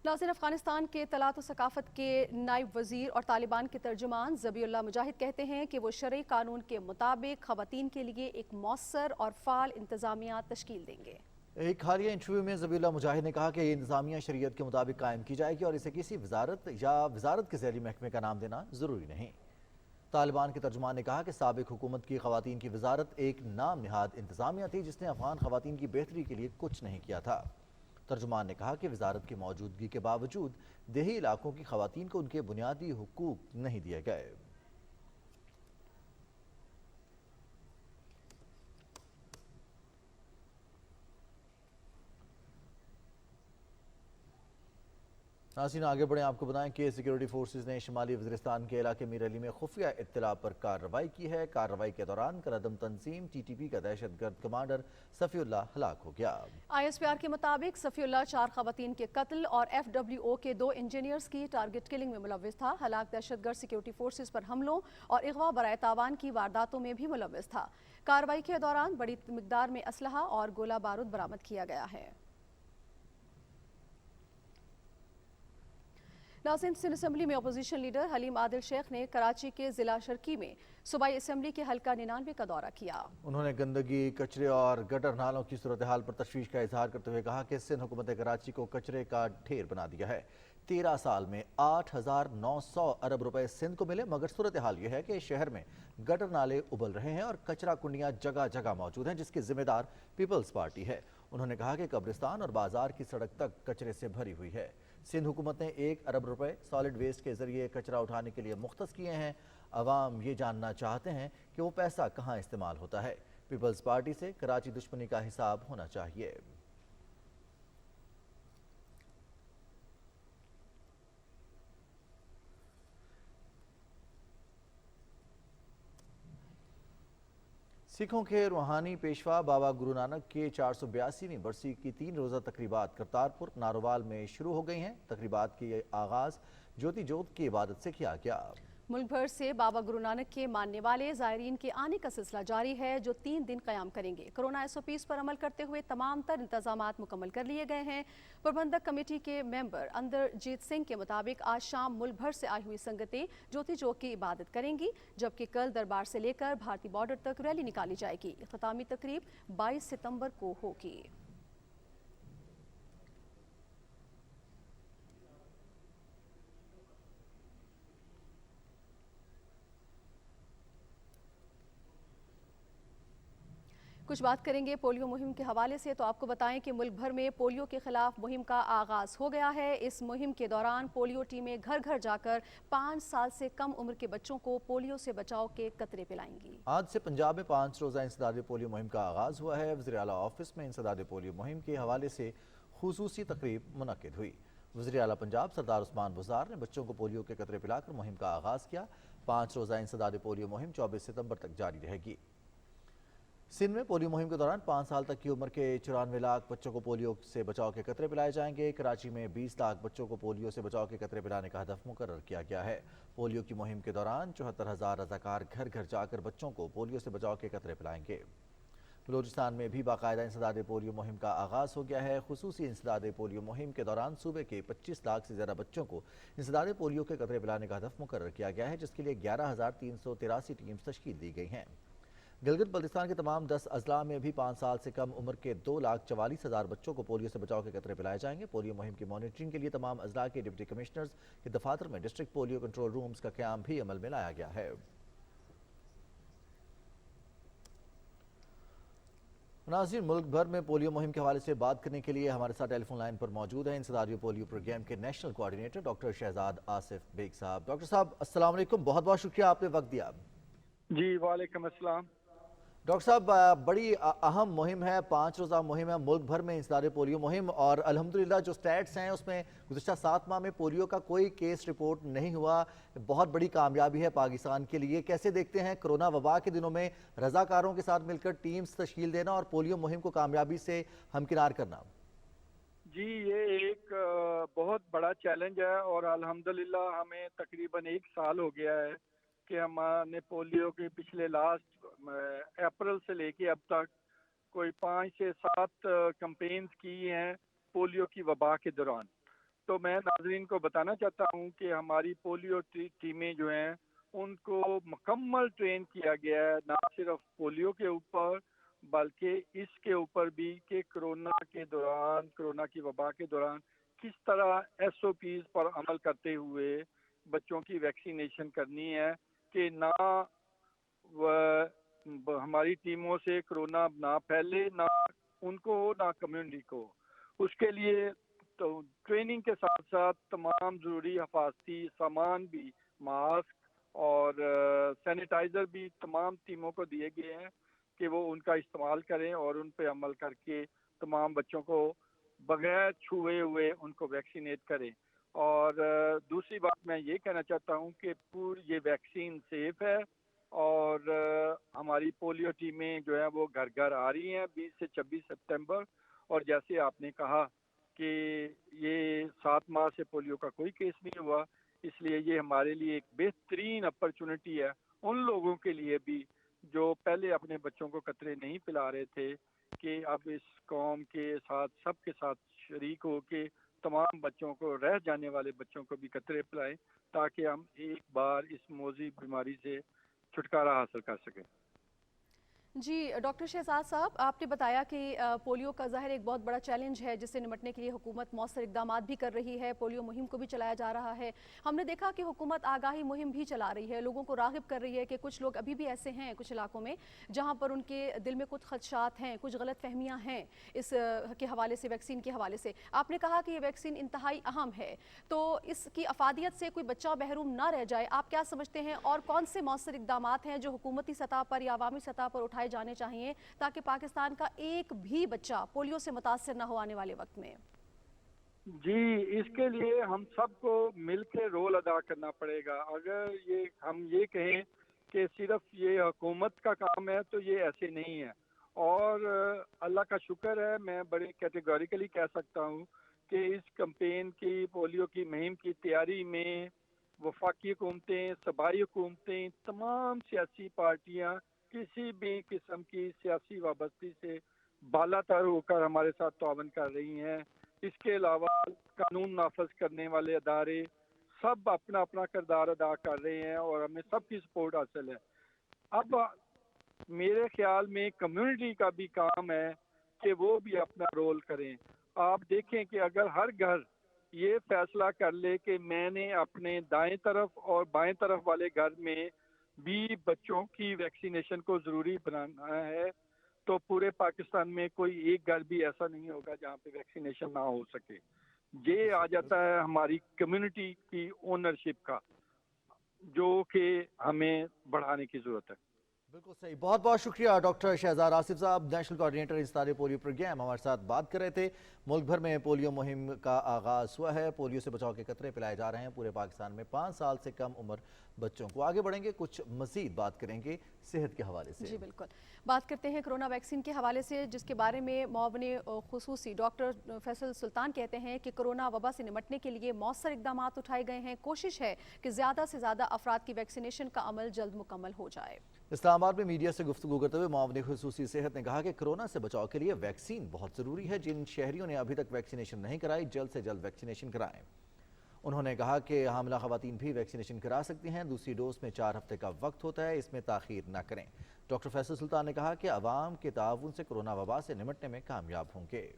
ناظرین, افغانستان کے اطلاعات و ثقافت کے نائب وزیر اور طالبان کے ترجمان ذبیح اللہ مجاہد کہتے ہیں کہ وہ شرعی قانون کے مطابق خواتین کے لیے ایک مؤثر اور فعال انتظامیہ تشکیل دیں گے. ایک حالیہ انٹرویو میں ذبیح اللہ مجاہد نے کہا کہ یہ انتظامیہ شریعت کے مطابق قائم کی جائے گی اور اسے کسی وزارت یا وزارت کے ذیلی محکمے کا نام دینا ضروری نہیں. طالبان کے ترجمان نے کہا کہ سابق حکومت کی خواتین کی وزارت ایک نام نہاد انتظامیہ تھی جس نے افغان خواتین کی بہتری کے لیے کچھ نہیں کیا تھا. ترجمان نے کہا کہ وزارت کی موجودگی کے باوجود دیہی علاقوں کی خواتین کو ان کے بنیادی حقوق نہیں دیے گئے. नाज़रीन आगे बढ़ें, आपको बताएं कि सिक्योरिटी फोर्सेज ने शुमाली वज़ीरिस्तान के इलाके मीर अली में खुफिया इत्तला पर कार्रवाई की है। कार्रवाई के दौरान करदम तंजीम TTP का दहशतगर्द कमांडर सफ़ीउल्लाह हलाक हो गया। ISPR के मुताबिक सफ़ीउल्लाह 4 ख़वातीन के कत्ल और FWO के 2 इंजीनियर्स की टारगेट किलिंग में मुलव्विस था। हलाक दहशतगर्द सिक्योरिटी फोर्सेज पर हमलों और अगवा बराए तावान की वारदातों में भी मुलव्विस था। कार्रवाई के दौरान बड़ी मिकदार में असलहा और गोला बारूद बरामद किया गया है। नाज़रीन, सिंध असम्बली में अपोजिशन लीडर हलीम आदिल शेख ने कराची के जिला शर्की में सूबाई असम्बली के हल्का 99 का दौरा किया। उन्होंने गंदगी, कचरे और गटर नालों की सूरत हाल पर तशवीश का इजहार करते हुए कहा कि सिंध हुकूमत कराची को कचरे का ढेर बना दिया है। 13 साल में 8,900 अरब रुपए सिंध को मिले, मगर सूरत हाल यह है कि शहर में गटर नाले उबल रहे हैं और कचरा कुंडियां जगह जगह मौजूद हैं, जिसकी जिम्मेदार पीपल्स पार्टी है। उन्होंने कहा कि कब्रिस्तान और बाजार की सड़क तक कचरे से भरी हुई है। सिंध हुकूमत ने 1 अरब रुपए सॉलिड वेस्ट के जरिए कचरा उठाने के लिए मुख्तस किए हैं। अवाम ये जानना चाहते हैं कि वो पैसा कहाँ इस्तेमाल होता है। पीपल्स पार्टी से कराची दुश्मनी का हिसाब होना चाहिए। सिखों के रूहानी पेशवा बाबा गुरु नानक के 482वीं बरसी की 3 रोज़ा तकरीबात करतारपुर नारोवाल में शुरू हो गई हैं। तकरीबात की आगाज़ ज्योति जोत की इबादत से किया गया। मुल्क भर से बाबा गुरु नानक के मानने वाले ज़ायरीन के आने का सिलसिला जारी है, जो 3 दिन क़याम करेंगे। कोरोना SOPs पर अमल करते हुए तमाम तर इंतजामात मुकम्मल कर लिए गए हैं। प्रबंधक कमेटी के मेंबर अंदरजीत सिंह के मुताबिक आज शाम मुल्क भर से आई हुई संगतें ज्योति जोत की इबादत करेंगी, जबकि कल दरबार से लेकर भारतीय बॉर्डर तक रैली निकाली जाएगी। इख्तितामी तकरीब 22 सितंबर को होगी। कुछ बात करेंगे पोलियो मुहिम के हवाले से, तो आपको बताएं कि मुल्क भर में पोलियो के खिलाफ मुहिम का आगाज़ हो गया है। इस मुहिम के दौरान पोलियो टीमें घर घर जाकर 5 साल से कम उम्र के बच्चों को पोलियो से बचाव के कतरे पिलाएंगी। आज से पंजाब में 5 रोज़ा इंसदाद पोलियो मुहिम का आगाज़ हुआ है। वज़ीर आला ऑफिस में इंसदाद पोलियो मुहिम के हवाले से खुसूसी तकरीब मुनक्किद हुई। वज़ीर आला पंजाब सरदार उस्मान बुज़दार ने बच्चों को पोलियो के कतरे पिलाकर मुहिम का आगाज़ किया। 5 रोज़ा इंसदाद पोलियो मुहिम 24 सितंबर तक जारी रहेगी। सिंध में पोलियो मुहिम के दौरान 5 साल तक की उम्र के 94 लाख बच्चों को पोलियो से बचाव के कतरे पिलाए जाएंगे। कराची में 20 लाख बच्चों को पोलियो से बचाव के कतरे पिलाने का हदफ मुकर्रर किया गया है। पोलियो की मुहिम के दौरान 74,000 रज़ाकार घर घर जाकर बच्चों को पोलियो से बचाव के कतरे पिलाएंगे। बलूचिस्तान में भी बाकायदा इंसदाद पोलियो मुहिम का आगाज़ हो गया है। खुसूसी इंसदाद पोलियो मुहिम के दौरान सूबे के 25 लाख से ज़्यादा बच्चों को इंसदाद पोलियो के कतरे पिलाने का हदफ मुकर्रर किया गया है, जिसके लिए 11,383 टीम्स तश्कील दी गई हैं। गिलगित बल्तिस्तान के तमाम 10 अजला में भी 5 साल से कम उम्र के 2,44,000 बच्चों को पोलियो से बचाव के कतरे पिलाए जाएंगे। पोलियो मुहिम की मॉनिटरिंग के लिए तमाम अजला के डिप्टी कमिश्नर्स के दफातर में डिस्ट्रिक्ट पोलियो कंट्रोल रूम्स का क़याम भी अमल में लाया गया है। नाज़रीन, मुल्क भर में पोलियो मुहिम के हवाले से बात करने के लिए हमारे साथ टेलीफोन लाइन पर मौजूद हैं इंसदाद पोलियो प्रोग्राम के national coordinator doctor Shahzad Asif Baig साहब। डॉक्टर साहब अस्सलाम वालेकुम, बहुत बहुत शुक्रिया आपने वक्त दिया। जी वालेकुम अस्सलाम। डॉक्टर साहब, बड़ी अहम मुहिम है, 5 रोज़ा मुहिम है मुल्क भर में इंसदाद पोलियो मुहिम, और अल्हम्दुलिल्लाह जो स्टैट्स हैं उसमें गुज़िश्ता 7 माह में पोलियो का कोई केस रिपोर्ट नहीं हुआ। बहुत बड़ी कामयाबी है पाकिस्तान के लिए। कैसे देखते हैं कोरोना वबा के दिनों में रज़ाकारों के साथ मिलकर टीम्स तश्कील देना और पोलियो मुहिम को कामयाबी से हमकिनार करना? जी, ये एक बहुत बड़ा चैलेंज है और अल्हम्दुलिल्लाह हमें तकरीबन 1 साल हो गया है कि हमने पोलियो के पिछले लास्ट अप्रैल से लेके अब तक कोई 5 से 7 कैंपेन्स की हैं पोलियो की वबा के दौरान। तो मैं नाजरीन को बताना चाहता हूँ कि हमारी पोलियो टीमें जो हैं उनको मुकम्मल ट्रेन किया गया है, ना सिर्फ पोलियो के ऊपर बल्कि इसके ऊपर भी कि कोरोना के दौरान, कोरोना की वबा के दौरान किस तरह SOPs पर अमल करते हुए बच्चों की वैक्सीनेशन करनी है कि ना हमारी टीमों से कोरोना ना फैले, ना उनको हो ना कम्युनिटी को। उसके लिए तो ट्रेनिंग के साथ साथ तमाम ज़रूरी हिफाजती सामान भी, मास्क और सैनिटाइज़र भी तमाम टीमों को दिए गए हैं कि वो उनका इस्तेमाल करें और उन पे अमल करके तमाम बच्चों को बगैर छुए हुए उनको वैक्सीनेट करें। اور دوسری بات میں یہ کہنا چاہتا ہوں کہ یہ ویکسین سیف ہے، اور ہماری پولیو ٹیمیں جو ہے وہ گھر گھر آ رہی ہیں 20 سے 26 سپتمبر، اور جیسے آپ نے کہا کہ یہ 7 ماہ سے پولیو کا کوئی کیس نہیں ہوا، اس لیے یہ ہمارے لیے ایک بہترین اپرچونٹی ہے ان لوگوں کے لیے بھی جو پہلے اپنے بچوں کو قطرے نہیں پلا رہے تھے، کہ اب اس قوم کے ساتھ سب کے ساتھ شریک ہو کے تمام بچوں کو، رہ جانے والے بچوں کو بھی قطرے پلائیں، تاکہ ہم ایک بار اس موذی بیماری سے چھٹکارا حاصل کر سکیں۔ جی ڈاکٹر شہزاد صاحب، آپ نے بتایا کہ پولیو کا ظاہر ایک بہت بڑا چیلنج ہے جس سے نمٹنے کے لیے حکومت مؤثر اقدامات بھی کر رہی ہے، پولیو مہم کو بھی چلایا جا رہا ہے۔ ہم نے دیکھا کہ حکومت آگاہی مہم بھی چلا رہی ہے، لوگوں کو راغب کر رہی ہے کہ کچھ لوگ ابھی بھی ایسے ہیں کچھ علاقوں میں جہاں پر ان کے دل میں کچھ خدشات ہیں، کچھ غلط فہمیاں ہیں اس کے حوالے سے، ویکسین کے حوالے سے۔ آپ نے کہا کہ یہ ویکسین انتہائی اہم ہے، تو اس کی افادیت سے کوئی بچہ محروم نہ رہ جائے، آپ کیا سمجھتے ہیں اور کون سے مؤثر اقدامات ہیں جو حکومتی سطح پر یا عوامی سطح پر اٹھائے جانے چاہیے تاکہ پاکستان کا ایک بھی بچہ پولیو سے متاثر نہ ہو آنے والے وقت میں؟ جی، اس کے لیے ہم سب کو مل کے رول ادا کرنا پڑے گا۔ اگر ہم یہ کہیں کہ صرف یہ حکومت کا کام ہے تو یہ ایسے نہیں ہے، اور اللہ کا شکر ہے، میں بڑے کیٹیگوریکلی کہہ سکتا ہوں کہ اس کمپین کی، پولیو کی مہم کی تیاری میں وفاقی حکومتیں، صوبائی حکومتیں، تمام سیاسی پارٹیاں کسی بھی قسم کی سیاسی وابستگی سے بالا تر ہو کر ہمارے ساتھ تعاون کر رہی ہیں۔ اس کے علاوہ قانون نافذ کرنے والے ادارے سب اپنا اپنا کردار ادا کر رہے ہیں، اور ہمیں سب کی سپورٹ حاصل ہے۔ اب میرے خیال میں کمیونٹی کا بھی کام ہے کہ وہ بھی اپنا رول کریں۔ آپ دیکھیں کہ اگر ہر گھر یہ فیصلہ کر لے کہ میں نے اپنے دائیں طرف اور بائیں طرف والے گھر میں بھی بچوں کی ویکسینیشن کو ضروری بنانا ہے، تو پورے پاکستان میں کوئی ایک گھر بھی ایسا نہیں ہوگا جہاں پہ ویکسینیشن نہ ہو سکے۔ یہ آ جاتا ہے ہماری کمیونٹی کی اونرشپ کا، جو کہ ہمیں بڑھانے کی ضرورت ہے۔ بالکل صحیح، بہت بہت شکریہ ڈاکٹر شہزاد آصف صاحب، نیشنل کوارڈینیٹر انسداد پولیو پروگرام، ہمارے ساتھ بات کر رہے تھے۔ ملک بھر میں پولیو مہم کا آغاز ہوا ہے، پولیو سے بچاؤ کے قطرے پلائے جا رہے ہیں پورے پاکستان میں 5 سال سے کم عمر بچوں کو۔ آگے بڑھیں گے، کچھ مزید بات کریں گے صحت کے حوالے سے۔ جی بالکل، بات کرتے ہیں کرونا ویکسین کے حوالے سے، جس کے بارے میں معاون خصوصی ڈاکٹر فیصل سلطان کہتے ہیں کہ کرونا وبا سے نمٹنے کے لیے مؤثر اقدامات اٹھائے گئے ہیں، کوشش ہے کہ زیادہ سے زیادہ افراد کی ویکسینیشن کا عمل جلد مکمل ہو جائے۔ اسلام آباد میں میڈیا سے گفتگو کرتے ہوئے معاون خصوصی صحت نے کہا کہ کرونا سے بچاؤ کے لیے ویکسین بہت ضروری ہے، جن شہریوں نے ابھی تک ویکسینیشن نہیں کرائی جلد سے جلد ویکسینیشن کرائیں۔ انہوں نے کہا کہ حاملہ خواتین بھی ویکسینیشن کرا سکتی ہیں، دوسری ڈوز میں 4 ہفتے کا وقت ہوتا ہے، اس میں تاخیر نہ کریں۔ ڈاکٹر فیصل سلطان نے کہا کہ عوام کے تعاون سے کرونا وبا سے نمٹنے میں کامیاب ہوں گے۔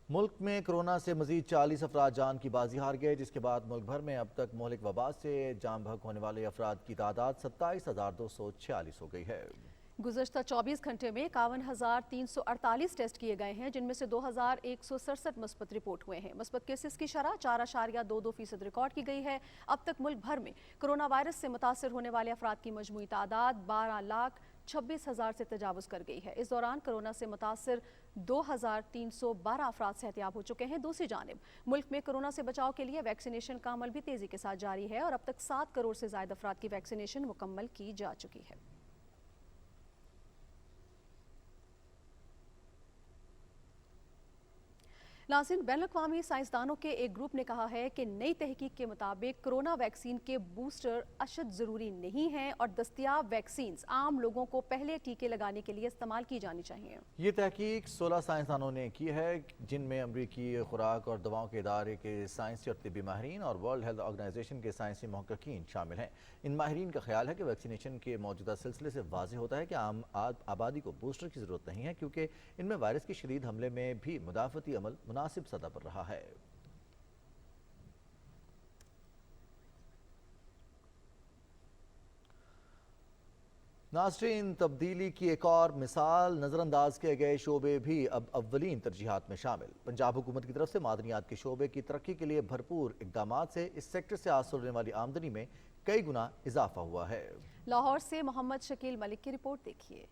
ملک میں کرونا سے مزید 40 افراد جان کی بازی ہار گئے، جس کے بعد ملک بھر میں اب تک مہلک وبا سے جان بحق ہونے والے افراد کی تعداد 27,246 ہو گئی ہے۔ گزشتہ 24 گھنٹے میں 51,348 ٹیسٹ کیے گئے ہیں، جن میں سے 2,167 مثبت رپورٹ ہوئے ہیں۔ مثبت کیسز کی شرح 4.22% ریکارڈ کی گئی ہے۔ اب تک ملک بھر میں کرونا وائرس سے متاثر ہونے والے افراد کی مجموعی تعداد 12,26,000 سے تجاوز کر گئی ہے۔ اس دوران کرونا سے متاثر 2,312 افراد صحتیاب ہو چکے ہیں۔ دوسری جانب ملک میں کرونا سے بچاؤ کے لیے ویکسینیشن کا عمل بھی تیزی کے ساتھ جاری ہے، اور اب تک 7 کروڑ سے زائد افراد کی ویکسینیشن مکمل کی جا چکی ہے۔ ناظرین، بین الاقوامی سائنسدانوں کے ایک گروپ نے کہا ہے کہ نئی تحقیق کے مطابق کرونا ویکسین کے بوسٹر اشد ضروری نہیں ہیں، اور دستیاب ویکسینز عام لوگوں کو پہلے ٹیکے لگانے کے لیے استعمال کی جانی چاہیے۔ یہ تحقیق 16 سائنسدانوں نے کی ہے، جن میں امریکی خوراک اور دواؤں کے ادارے کے سائنسی اور طبی ماہرین اور ورلڈ ہیلتھ آرگنائزیشن کے سائنسی محققین شامل ہیں۔ ان ماہرین کا خیال ہے کہ ویکسینیشن کے موجودہ سلسلے سے واضح ہوتا ہے کہ عام آبادی کو بوسٹر کی ضرورت نہیں ہے، کیونکہ ان میں وائرس کے شدید حملے میں بھی مدافعتی عمل مناسب سطح پر رہا ہے۔ ناظرین، تبدیلی کی ایک اور مثال، نظر انداز کیے گئے شعبے بھی اب اولین ترجیحات میں شامل۔ پنجاب حکومت کی طرف سے معدنیات کے شعبے کی ترقی کے لیے بھرپور اقدامات سے اس سیکٹر سے حاصل ہونے والی آمدنی میں کئی گنا اضافہ ہوا ہے۔ لاہور سے محمد شکیل ملک کی رپورٹ دیکھیے۔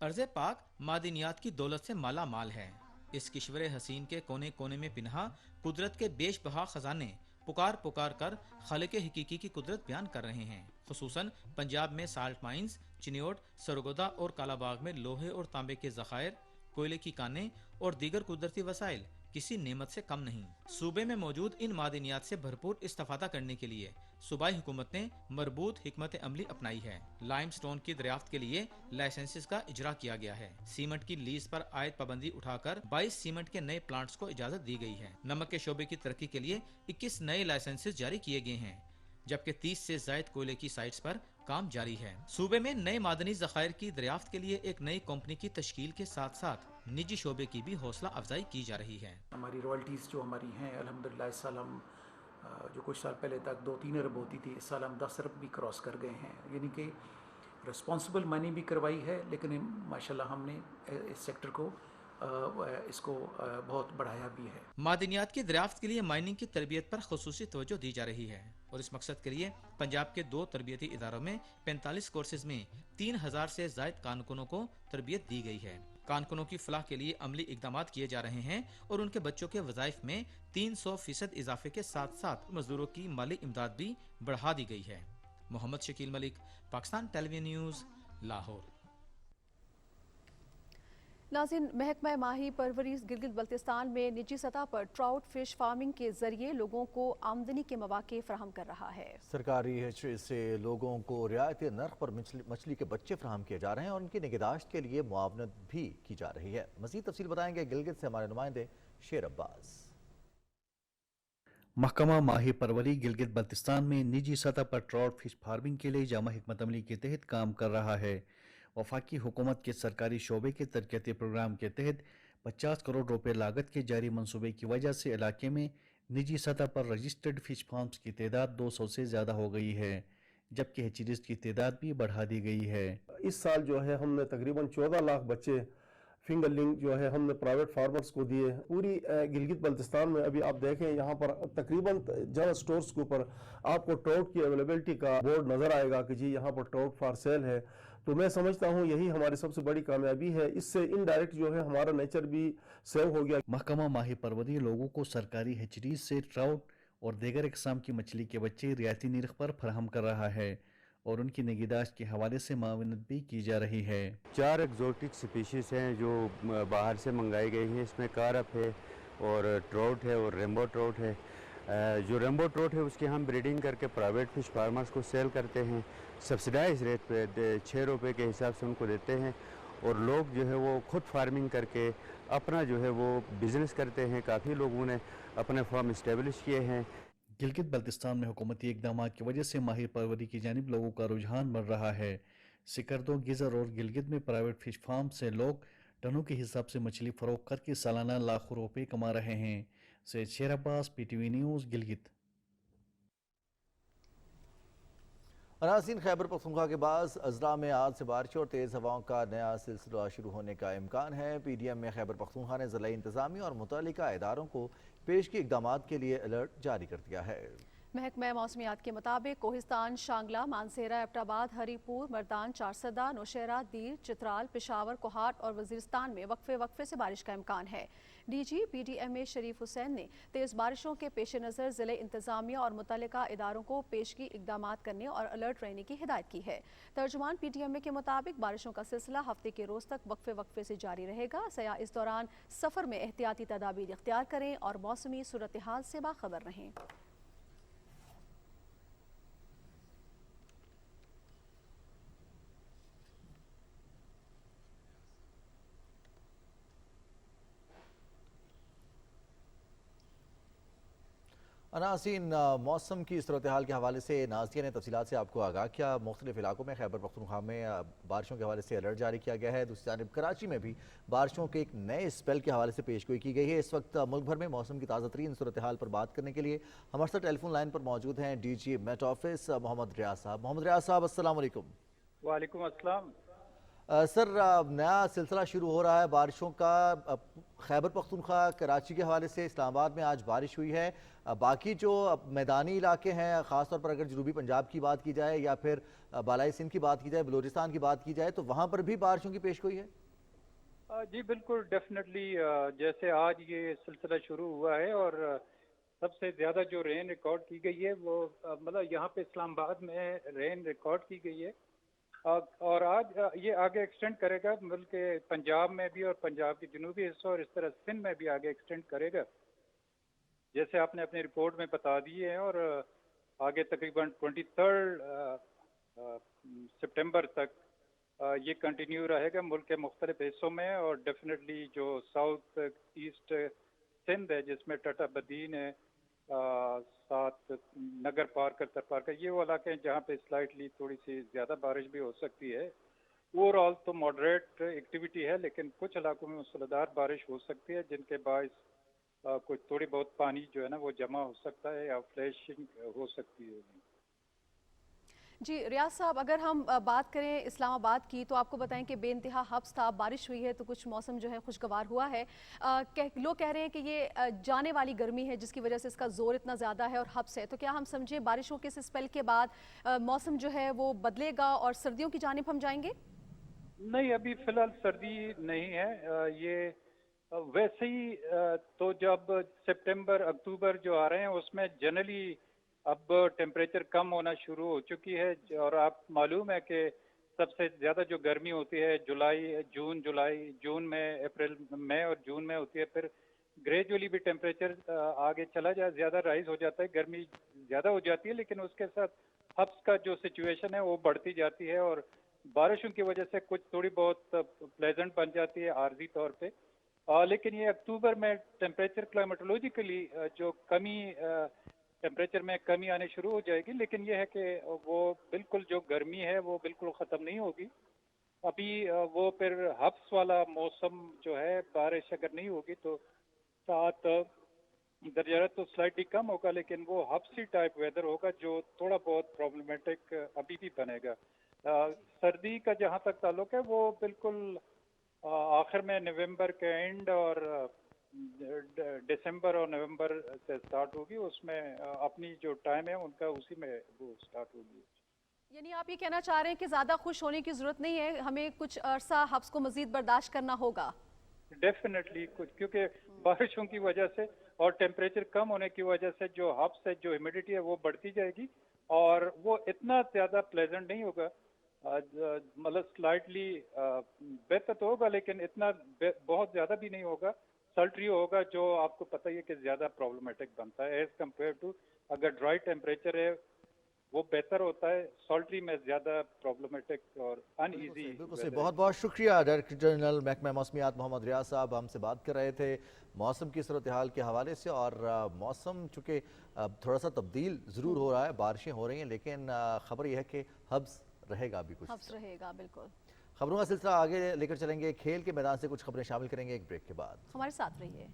अर्ज़ पाक मादिनियात की दौलत से माला माल है। इस किश्वर हसीन के कोने कोने में पिन्हा कुदरत के बेश बहा खजाने पुकार पुकार कर खालिक हकीकी की कुदरत बयान कर रहे हैं। खुसूसन पंजाब में साल्ट माइंस, चिन्योट, सरगोदा और कालाबाग में लोहे और तांबे के ज़खायर, कोयले की कानें और दीगर कुदरती वसाइल किसी नेमत से कम नहीं। सूबे में मौजूद इन मादिनियात से भरपूर इस्तेफादा करने के लिए सूबाई हुकूमत ने मरबूत हिकमत अमली अपनाई है। लाइम स्टोन की दरियाफ्त के लिए लाइसेंसेस का इजरा किया गया है। सीमेंट की लीज पर आयद पाबंदी उठाकर 22 सीमेंट के नए प्लांट्स को इजाजत दी गई है। नमक के शोबे की तरक्की के लिए 21 नए लाइसेंसेस जारी किए गए हैं, जबकि 30 से जायद कोयले की साइट्स पर काम जारी है। सूबे में नए मादनी ज़खायर की दरियाफ्त के लिए एक नई कंपनी की तश्कील के साथ साथ निजी शोबे की भी हौसला अफजाई की जा रही है। हमारी रॉयल्टीज़ जो हमारी हैं अल्हम्दुलिल्लाह इस साल हम जो कुछ साल पहले तक 2-3 अरब होती थी, इस साल हम 10 अरब भी क्रॉस कर गए हैं। यानी कि रिस्पॉन्सिबल माइनिंग भी करवाई है, लेकिन माशाल्लाह हमने इस सेक्टर को इसको बहुत बढ़ाया भी है। मादनियात की दरियाफ्त के लिए माइनिंग की तरबियत पर खुसूसी तवज्जो दी जा रही है और इस मकसद के लिए पंजाब के 2 तरबियती इदारों में 45 कोर्सेज में 3000 से जायद कारकुनों को तरबियत दी गई है। कारकुनों की फलाह के लिए अमली इकदाम किए जा रहे हैं और उनके बच्चों के वज़ाइफ में 300% इजाफे के साथ साथ मजदूरों की माली इमदाद भी बढ़ा दी गई है। Mohammad Shakeel Malik, Pakistan television news, Lahore. नाज़रीन, महकमा माही परवरिश गिलगित बल्तिस्तान में निजी सतह पर ट्राउट फिश फार्मिंग के जरिए लोगों को आमदनी के मौके फराहम कर रहा है। सरकारी हैचरी से लोगों को रियायती नर्ख पर मछली के बच्चे फराहम किए जा रहे हैं और उनकी निगहदाश्त के लिए मुआवनत भी की जा रही है। मज़ीद तफसील बताएंगे गिलगित से हमारे नुमाइंदे शेर अब्बास। महकमा माही परवरी गिलगित बल्तिस्तान में निजी सतह पर ट्राउट फिश फार्मिंग के लिए जामा हिकमत अमली के तहत काम कर रहा है। वफाकी हुकूमत के सरकारी शोबे के तरक्याती प्रोग्राम के तहत 50 करोड़ रुपए लागत के जारी मंसूबे की वजह से इलाके में निजी सतह पर रजिस्टर्ड फिश फार्म्स की तादाद 200 से ज़्यादा हो गई है, जबकि हैचरीज की तादाद भी बढ़ा दी गई है। इस साल जो है हमने तकरीबन 14 लाख बच्चे फिंगरलिंग जो है हमने प्राइवेट फार्मर्स को दिए। पूरी गिलगित बल्तिस्तान में अभी आप देखें यहाँ पर तकरीबन ज़्यादा स्टोर्स के ऊपर आपको ट्राउट की अवेलेबिलिटी का बोर्ड नज़र आएगा कि जी यहाँ पर ट्राउट फॉर सेल है। तो मैं समझता हूँ यही हमारी सबसे बड़ी कामयाबी है। इससे इनडायरेक्ट जो है हमारा नेचर भी सेव हो गया। महकमा माही परवरी लोगों को सरकारी हैचरीज से ट्राउट और दीगर इकसाम की मछली के बच्चे रियायती निर्ख पर फराहम कर रहा है और उनकी निगहदाश्त के हवाले से मावनत भी की जा रही है। 4 एक्जोटिक स्पीशीज़ हैं जो बाहर से मंगाई गई हैं। इसमें कारप है और ट्राउट है और रेम्बो ट्राउट है। जो रेम्बो ट्राउट है उसकी हम ब्रीडिंग करके प्राइवेट फिश फार्मर्स को सेल करते हैं। सब्सिडाइज रेट पे 6 रुपये के हिसाब से उनको देते हैं और लोग जो है वो खुद फार्मिंग करके अपना जो है वो बिज़नेस करते हैं। काफ़ी लोगों ने अपने फार्म इस्टेब्लिश किए हैं। गिलगित बल्तिस्तान में हुकूमती इकदाम की वजह से माही परवरी की जानिब लोगों का रुझान बढ़ रहा है। सिकरदो, गिजर और गिलगित में प्राइवेट फिश फार्म से लोग टनों के हिसाब से मछली फरोख्त करके सालाना लाखों रुपए कमा रहे हैं। सैयद शेर अब्बास, PTV न्यूज़, गिलगित। नाज़रीन, खैबर पख्तूनख्वा के बाद अजला में आज से बारिश और तेज़ हवाओं का नया सिलसिला शुरू होने का इम्कान है। PDM में खैबर पख्तूनख्वा ने ज़िला इंतज़ामी और मुतल्लिका इदारों को पेश की इक़दामात के लिए अलर्ट जारी कर दिया है। महकमा मौसमियात के मुताबिक कोहिस्तान, शांगला, मानसेरा, एबटाबाद, हरीपुर, मर्दान, चारसदा, नौशहरा, दीर, चित्राल, पेशावर, कोहाट और वजीरिस्तान में वक्फे वक्फे से बारिश का इम्कान है। DG PDMA शरीफ हुसैन ने तेज़ बारिशों के पेश नज़र ज़िले इंतज़ामिया और मुतल्लिका इदारों को पेशगी इक़दामात करने और अलर्ट रहने की हिदायत की है। तर्जुमान PDMA के मुताबिक बारिशों का सिलसिला हफ्ते के रोज़ तक वक्फे वक्फे से जारी रहेगा। सयाह इस दौरान सफ़र में एहतियाती तदाबीर इख्तियार करें और मौसमी सूरत हाल से बाखबर रहें। नाज़रीन, मौसम की सूरत हाल के हवाले से नाज़िया ने तफसीलात से आपको आगाह किया। मुख्तलिफ इलाकों में खैबर पख्तूनख्वा में बारिशों के हवाले से अलर्ट जारी किया गया है। दूसरी जानिब कराची में भी बारिशों के एक नए स्पेल के हवाले से पेशगोई की गई है। इस वक्त मुल्क भर में मौसम की ताज़ा तरीन सूरत हाल पर बात करने के लिए हमारे साथ टेलीफोन लाइन पर मौजूद हैं DG मेट ऑफिस मोहम्मद रियाज साहब। मोहम्मद रियाज साहब, अस्सलाम वालेकुम। वालेकुम अस्सलाम। سر نیا سلسلہ شروع ہو رہا ہے بارشوں کا، خیبر پختونخوا کراچی کے حوالے سے اسلام آباد میں آج بارش ہوئی ہے، باقی جو میدانی علاقے ہیں خاص طور پر اگر جنوبی پنجاب کی بات کی جائے یا پھر بالائی سندھ کی بات کی جائے، بلوچستان کی بات کی جائے، تو وہاں پر بھی بارشوں کی پیش گوئی ہے؟ جی بالکل ڈیفینیٹلی، جیسے آج یہ سلسلہ شروع ہوا ہے اور سب سے زیادہ جو رین ریکارڈ کی گئی ہے وہ مطلب یہاں پہ اسلام آباد میں رین ریکارڈ کی گئی ہے، اور آج یہ آگے ایکسٹینڈ کرے گا ملک پنجاب میں بھی اور پنجاب کے جنوبی حصوں، اور اس طرح سندھ میں بھی آگے ایکسٹینڈ کرے گا جیسے آپ نے اپنی رپورٹ میں بتا دی ہے، اور آگے تقریباً 23 سپٹمبر تک یہ کنٹینیو رہے گا ملک کے مختلف حصوں میں، اور ڈیفینیٹلی جو ساؤتھ ایسٹ سندھ ہے جس میں ٹاٹا بدین ہے، ساتھ نگر پارکر ترپارکر، یہ وہ علاقے ہیں جہاں پہ سلائٹلی تھوڑی سی زیادہ بارش بھی ہو سکتی ہے۔ اوور آل تو ماڈریٹ ایکٹیویٹی ہے، لیکن کچھ علاقوں میں موسلادھار بارش ہو سکتی ہے جن کے باعث کچھ تھوڑی بہت پانی جو ہے نا وہ جمع ہو سکتا ہے یا فلیشنگ ہو سکتی ہے۔ جی ریاض صاحب، اگر ہم بات کریں اسلام آباد کی تو آپ کو بتائیں کہ بے انتہا حبس تھا، بارش ہوئی ہے تو کچھ موسم جو ہے خوشگوار ہوا ہے، لوگ کہہ رہے ہیں کہ یہ جانے والی گرمی ہے جس کی وجہ سے اس کا زور اتنا زیادہ ہے اور حبس ہے، تو کیا ہم سمجھیں بارشوں کے اس اسپیل کے بعد موسم جو ہے وہ بدلے گا اور سردیوں کی جانب ہم جائیں گے؟ نہیں، ابھی فی الحال سردی نہیں ہے، یہ ویسے ہی تو جب سپٹمبر اکتوبر جو آ رہے ہیں اس میں جنرلی اب ٹیمپریچر کم ہونا شروع ہو چکی ہے، اور آپ معلوم ہے کہ سب سے زیادہ جو گرمی ہوتی ہے جون میں، اپریل مئی اور جون میں ہوتی ہے، پھر گریجولی بھی ٹیمپریچر آگے چلا جائے، زیادہ رائز ہو جاتا ہے، گرمی زیادہ ہو جاتی ہے، لیکن اس کے ساتھ ہبس کا جو سچویشن ہے وہ بڑھتی جاتی ہے، اور بارشوں کی وجہ سے کچھ تھوڑی بہت پلیزنٹ بن جاتی ہے عارضی طور پہ، لیکن یہ اکتوبر میں ٹیمپریچر کلائمیٹولوجیکلی جو ٹیمپریچر میں کمی آنے شروع ہو جائے گی، لیکن یہ ہے کہ وہ بالکل جو گرمی ہے وہ بالکل ختم نہیں ہوگی، ابھی وہ پھر ہبس والا موسم جو ہے، بارش اگر نہیں ہوگی تو ساتھ درجہ حرارت تو سلائٹلی کم ہوگا، لیکن وہ ہبسی ٹائپ ویدر ہوگا جو تھوڑا بہت پرابلمٹک ابھی بھی بنے گا۔ سردی کا جہاں تک تعلق ہے وہ بالکل آخر میں نومبر کے اینڈ اور دسمبر اور نومبر سے سٹارٹ ہوگی، اس میں اپنی جو ٹائم ہے ان کا اسی میں وہ سٹارٹ ہوگی۔ یعنی آپ یہ کہنا چاہ رہے ہیں کہ زیادہ خوش ہونے کی ضرورت نہیں ہے، ہمیں کچھ عرصہ حبس کو مزید برداشت کرنا ہوگا؟ ڈیفینیٹلی، کیونکہ بارشوں کی وجہ سے اور ٹیمپریچر کم ہونے کی وجہ سے جو حبس ہے، جو ہیومیڈیٹی ہے وہ بڑھتی جائے گی، اور وہ اتنا زیادہ پلیزنٹ نہیں ہوگا، مطلب سلائٹلی بہتر تو ہوگا لیکن اتنا بہت زیادہ بھی نہیں ہوگا، سلٹری ہوگا جو آپ کو پتہ ہی ہے کہ زیادہ پرابلمٹک بنتا ہے ایز کمپیئر ٹو اگر ڈرائی ٹیمپریچر ہے وہ بہتر ہوتا ہے، سالٹری میں زیادہ پرابلمٹک اور ان ایزی۔ بالکل صحیح، بہت بہت شکریہ ڈائریکٹر جنرل محکمہ موسمیات محمد ریاض صاحب، ہم سے بات کر رہے تھے موسم کی صورتحال کے حوالے سے، اور موسم چونکہ تھوڑا سا تبدیل ضرور ہو رہا ہے، بارشیں ہو رہی ہیں، لیکن خبر یہ ہے کہ حبس رہے گا ابھی کچھ، حبس رہے گا بالکل۔ خبروں کا سلسلہ آگے لے کر چلیں گے، کھیل کے میدان سے کچھ خبریں شامل کریں گے ایک بریک کے بعد، ہمارے ساتھ رہیے۔